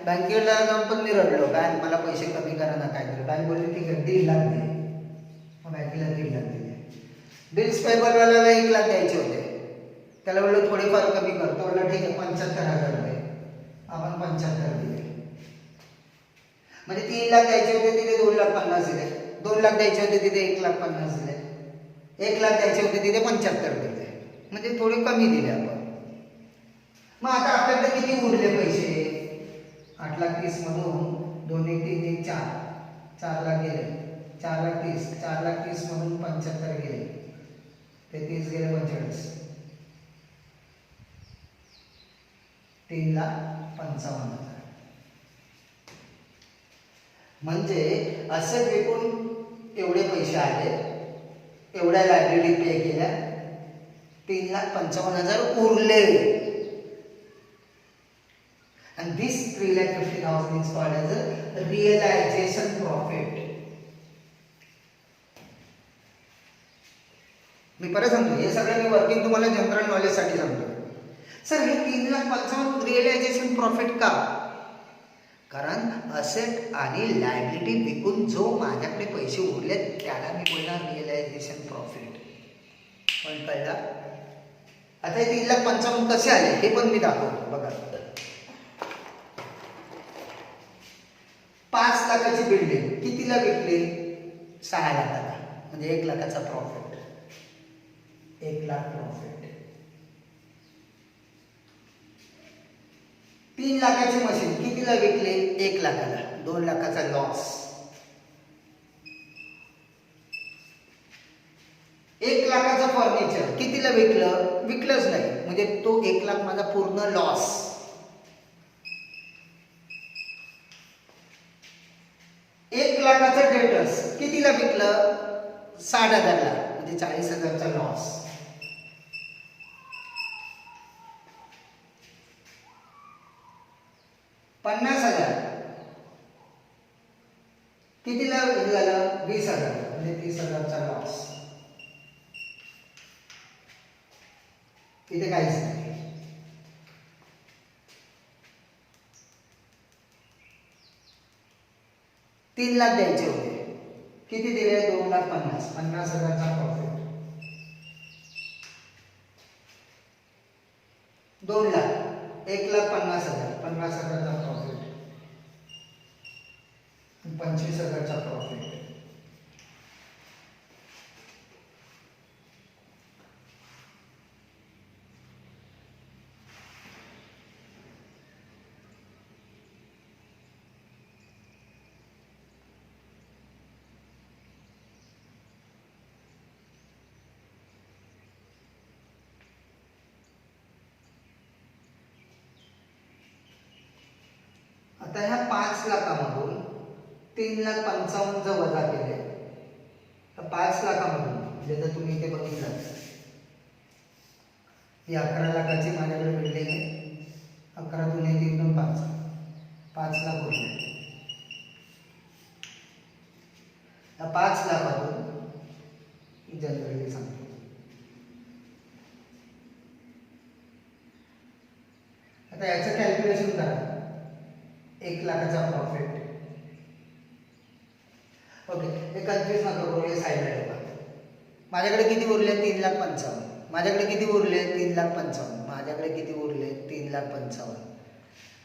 बँकेला जाऊन पण मी रडलो, बँक मला पैसे कमी करा ना काहीतरी. बँक बोलली ठीक आहे 1.5 लाख दे. मग बँकेला 1.5 लाख दिले. बिल्स पेबलवाल्याला 1 लाख द्यायचे होते, त्याला बोललो थोडेफार कमी करतो, बोलला ठीक आहे 75,000 रुपये. आपण 75 दिले. म्हणजे 3 लाख द्यायचे होते तिथे 2,50,000 दिले, 2 लाख द्यायचे होते तिथे 1,50,000 दिले, 1 लाख द्यायचे होते तिथे 75 दिले, म्हणजे थोडे कमी दिले आपण. मग आता आपल्याकडे किती उरले पैसे? 8,30,000 मधून 2 1 3 1 4 4 लाख गेले, 4,30,000 4,30,000 मधून 75 गेले, ते 30 गेले 45, 3,55,000. म्हणजे असे विकून एवढे पैसे आले, एवढ्या लायबिलिटी पे केल्या, 3,55,000 उरले. And this 3,50,000 is called as a realization profit. मी परत सांगतो, हे सगळं मी वर्किंग तुम्हाला जनरल नॉलेज साठी सांगतो. सर हे 3,55,000 रिअलायझेशन प्रॉफिट का? कारण असेट आणि लायबिलिटी विकून जो माझ्याकडे पैसे उरले त्याला मी बोलणार रिअलायझेशन प्रॉफिट. पण कळला? आता हे 3,55,000 कसे आले हे पण मी दाखवतो. बघा, 5 लाखाची बिल्डिंग कितीला विकली? 6 लाखाला, म्हणजे 1 लाखाचा प्रॉफिट. 1 लाख प्रॉफिट. 3 लाखाची मशीन कितीला विकली? 1 लाखाला, 2 लाखाचा लॉस. 1 लाखाचं फर्निचर कितीला विकलं? विकलंच नाही, म्हणजे तो 1 लाख माझा पूर्ण लॉस. 1 लाखाचं डेटर्स कितीला विकलं? 60,000ला, म्हणजे 40,000चा लॉस. 50,000 कितीला झालं? 20,000, म्हणजे 30,000चा लॉस. इथे काहीच नाही. तीन लाख द्यायचे होते, किती दिले? 2,50,000, 50,000चा प्रॉफिट. 2 लाख, 1,50,000, 50,000चा प्रॉफिट, 25,000चा प्रॉफिट. आता ह्या 5 लाखामधून 3,55,000 जर वजा केले तर 5 लाखामधून, म्हणजे जर तुम्ही इथे बघितलं ही 11 लाखाची माझ्याकडे बिल्डिंग आहे, 11 दुने 3 2 5, 5 लाख उरले. या 5 लाखातून जनरली सांगतो, आता याचं कॅल्क्युलेशन कॅल्क्युलेशन करा. 1 लाखाचा प्रॉफिट. ओके, हे कन्फ्यूज नका करू, हे साईडला ठेवा. माझ्याकडे किती उरले? 3,55,000. माझ्याकडे किती उरले? 3,55,000. माझ्याकडे किती उरले? 3,55,000.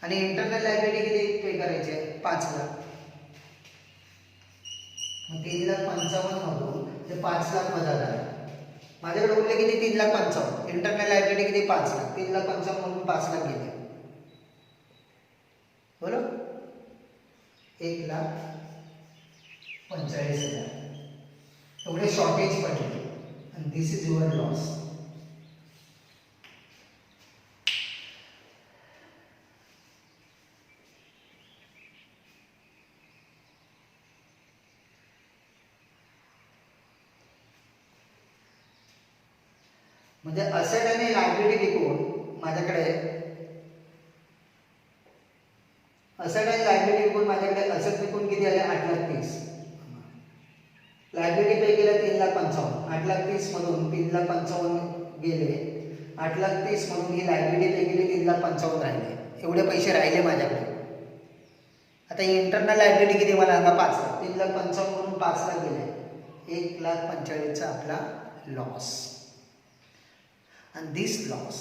आणि इंटरनल लायबिलिटी किती पे करायचे? 5 लाख. मग 3,55,000 मधून ते 5 लाख वजा करा. माझ्याकडे उरले किती? 3,55,000. इंटरनल लायबिलिटी किती? 5 लाख. 3,55,000 मधून 5 लाख गेले, बरोबर? 1,45,000 एवढे शॉर्टेज पडले. आणि दिस इज युअर लॉस. म्हणजे असेट आणि लायबिलिटी विकून माझ्याकडे असेट आणि लायबिलिटी विकून माझ्याकडे असेट विकून किती आले? 8,30,000. लायबिलिटी पे केलं 3,55,000. 8,30,000 मधून 3,55,000 गेले. 8,30,000 मधून ही लायबिलिटी पे केली, 3,55,000 राहिले. एवढे पैसे राहिले माझ्याकडे. आता इंटरनल लायबिलिटी किती मला सांगा? 5 लाख. 3,55,000 मधून 5 लाख गेले. 1,45,000 आपला loss. And this loss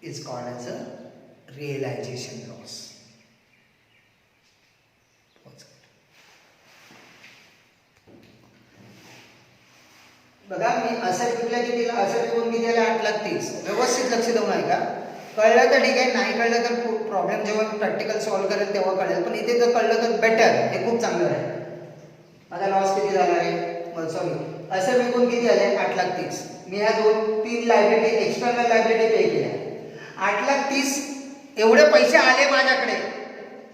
is called as a realization loss. बघा, मी असेट विकल्या कितीला? असेट विकून किती आले? 8,30,000. व्यवस्थित लक्ष देऊन ऐका. कळलं तर ठीक आहे, नाही कळलं तर प्रॉब्लेम जेव्हा प्रॅक्टिकल सॉल्व्ह करेल तेव्हा कळेल. पण इथे जर कळलं तर बेटर, हे खूप चांगलं आहे. आता लॉस किती झाला आहे? सॉरी, असेट विकून किती आले? 8,30,000. मी ह्या 2-3 लायबिलिटी, एक्सटर्नल लायबिलिटी पे केल्या. 8,30,000 एवढे पैसे आले माझ्याकडे.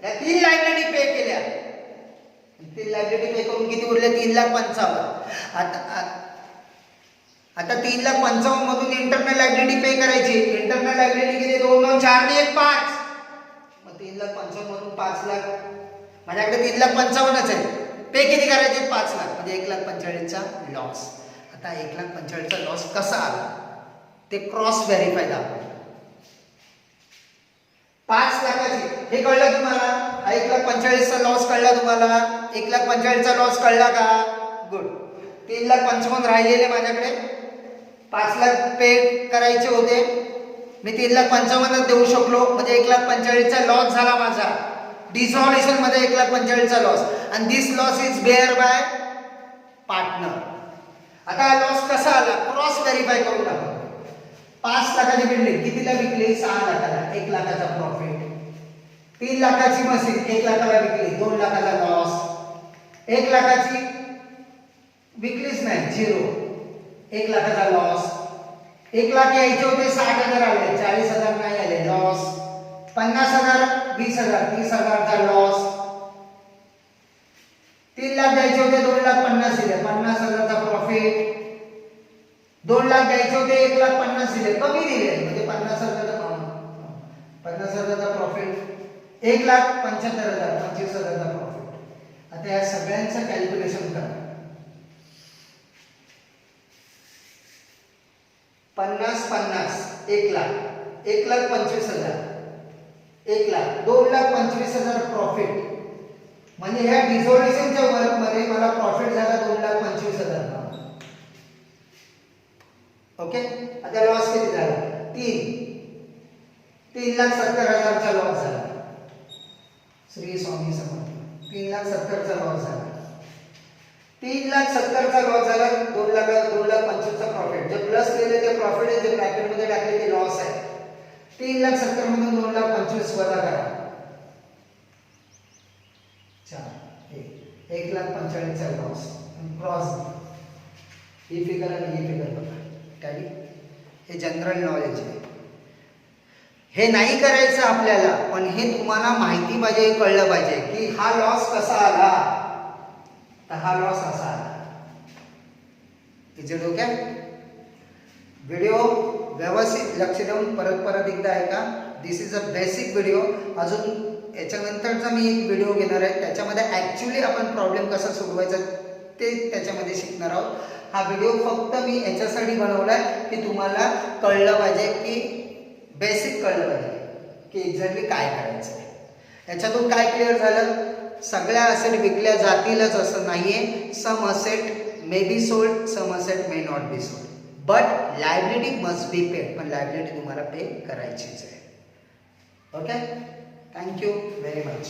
या 3 लायबिलिटी पे केल्या. 3 लायबिलिटी पे करून किती उरले? 3,55,000. आता 3,55,000 मधून इंटरनल लायबिलिटी पे करायची. इंटरनल लायबिलिटी किती? 2, 2, 4 आणि 1, 5. मग 3,55,000 मधून 5 लाख माझ्याकडे 3,55,000च आहे. पे किती करायचे? 5 लाख. म्हणजे 1,45,000चा लॉस. आता 1,45,000चा लॉस कसा आला ते क्रॉस व्हेरीफाय दाखवा. 5 लाखाची हे कळलं तुम्हाला? हा 1,45,000चा लॉस कळला तुम्हाला? 1,45,000चा लॉस कळला का? गुड. 3,55,000 राहिलेले माझ्याकडे. 5 लाख पे करायचे होते. मी 3,55,000 देऊ शकलो. म्हणजे 1,45,000चा लॉस झाला माझा. डिसॉल्युशन मध्ये 1,45,000चा लॉस. आणि this loss is bear by partner. आता हा लॉस कसा आला? क्रॉस व्हेरीफाय करून दाखवा. 5 लाखाची बिल्डिंग कितीला विकली? 6 लाखाला. 1 लाखाचा प्रॉफिट. 3 लाखाची मशीन 1 लाखाला विकली, 2 लाखाचा लॉस. 1 लाखाची विकलीच नाही, 0. 1 लाखाचा लॉस. 1 लाख यायचे होते, 60,000 आले, 40,000 नाही आले, लॉस. 50,000, 20,000, 30,000चा लॉस. 3 लाख द्यायचे होते, 2,50,000 दिले, 50,000चा प्रॉफिट. 2 लाख द्यायचे होते, 1,50,000 दिले, कमी दिले, म्हणजे 50,000चा प्रॉफिट. 1,75,000, 25,000चा प्रॉफिट. आता या सगळ्यांचं कॅल्क्युलेशन करा. 50,50, 1 लाख, 1,25,000, 1 लाख, 2,25,000 प्रॉफिट. म्हणजे ह्या डिसॉल्युशनच्या वर्क मध्ये मला प्रॉफिट झाला 2,25,000. ओके. आता लॉस किती झाला? 3,70,000चा लॉस झाला. श्री स्वामी समर्थ. 3,70,000चा लॉस झाला. 3,70,000चा लॉस झाला. 2,25,000चा प्रॉफिट. जे प्लस केले ते प्रॉफिट आहे, जे ब्रॅकेट मध्ये टाकले ते लॉस आहे. 3,70,000 मधून 2,25,000 वजा करा. 1,45,000चा लॉस. क्रॉस ही फिगर आणि ही फिगर बघा. टॅली हे जनरल नॉलेज आहे. हे नाही करायचं आपल्याला, पण हे तुम्हाला माहिती पाहिजे, कळलं पाहिजे की हा लॉस कसा आला. तर हा लॉस असा आला. Is it okay? व्हिडिओ व्यवस्थित लक्ष देऊन परत एकदा ऐका. दिस इज अ बेसिक व्हिडिओ. अजून याच्यानंतरचा मी एक व्हिडिओ घेणार आहे, त्याच्यामध्ये ॲक्च्युली आपण प्रॉब्लेम कसा सोडवायचा ते त्याच्यामध्ये शिकणार आहोत. हा व्हिडिओ फक्त मी याच्यासाठी बनवला आहे की तुम्हाला कळलं पाहिजे, की बेसिक कळलं पाहिजे. की एक्झॅक्टली काय करायचं आहे. याच्यातून काय क्लिअर झालं, सगळ्या असेट विकल्या जातीलच असं नाहीये. Some asset may be sold, some asset may not be sold, but liability must be paid. पण लायबिलिटी तुम्हाला पे करायचीच आहे. Okay, thank you very much.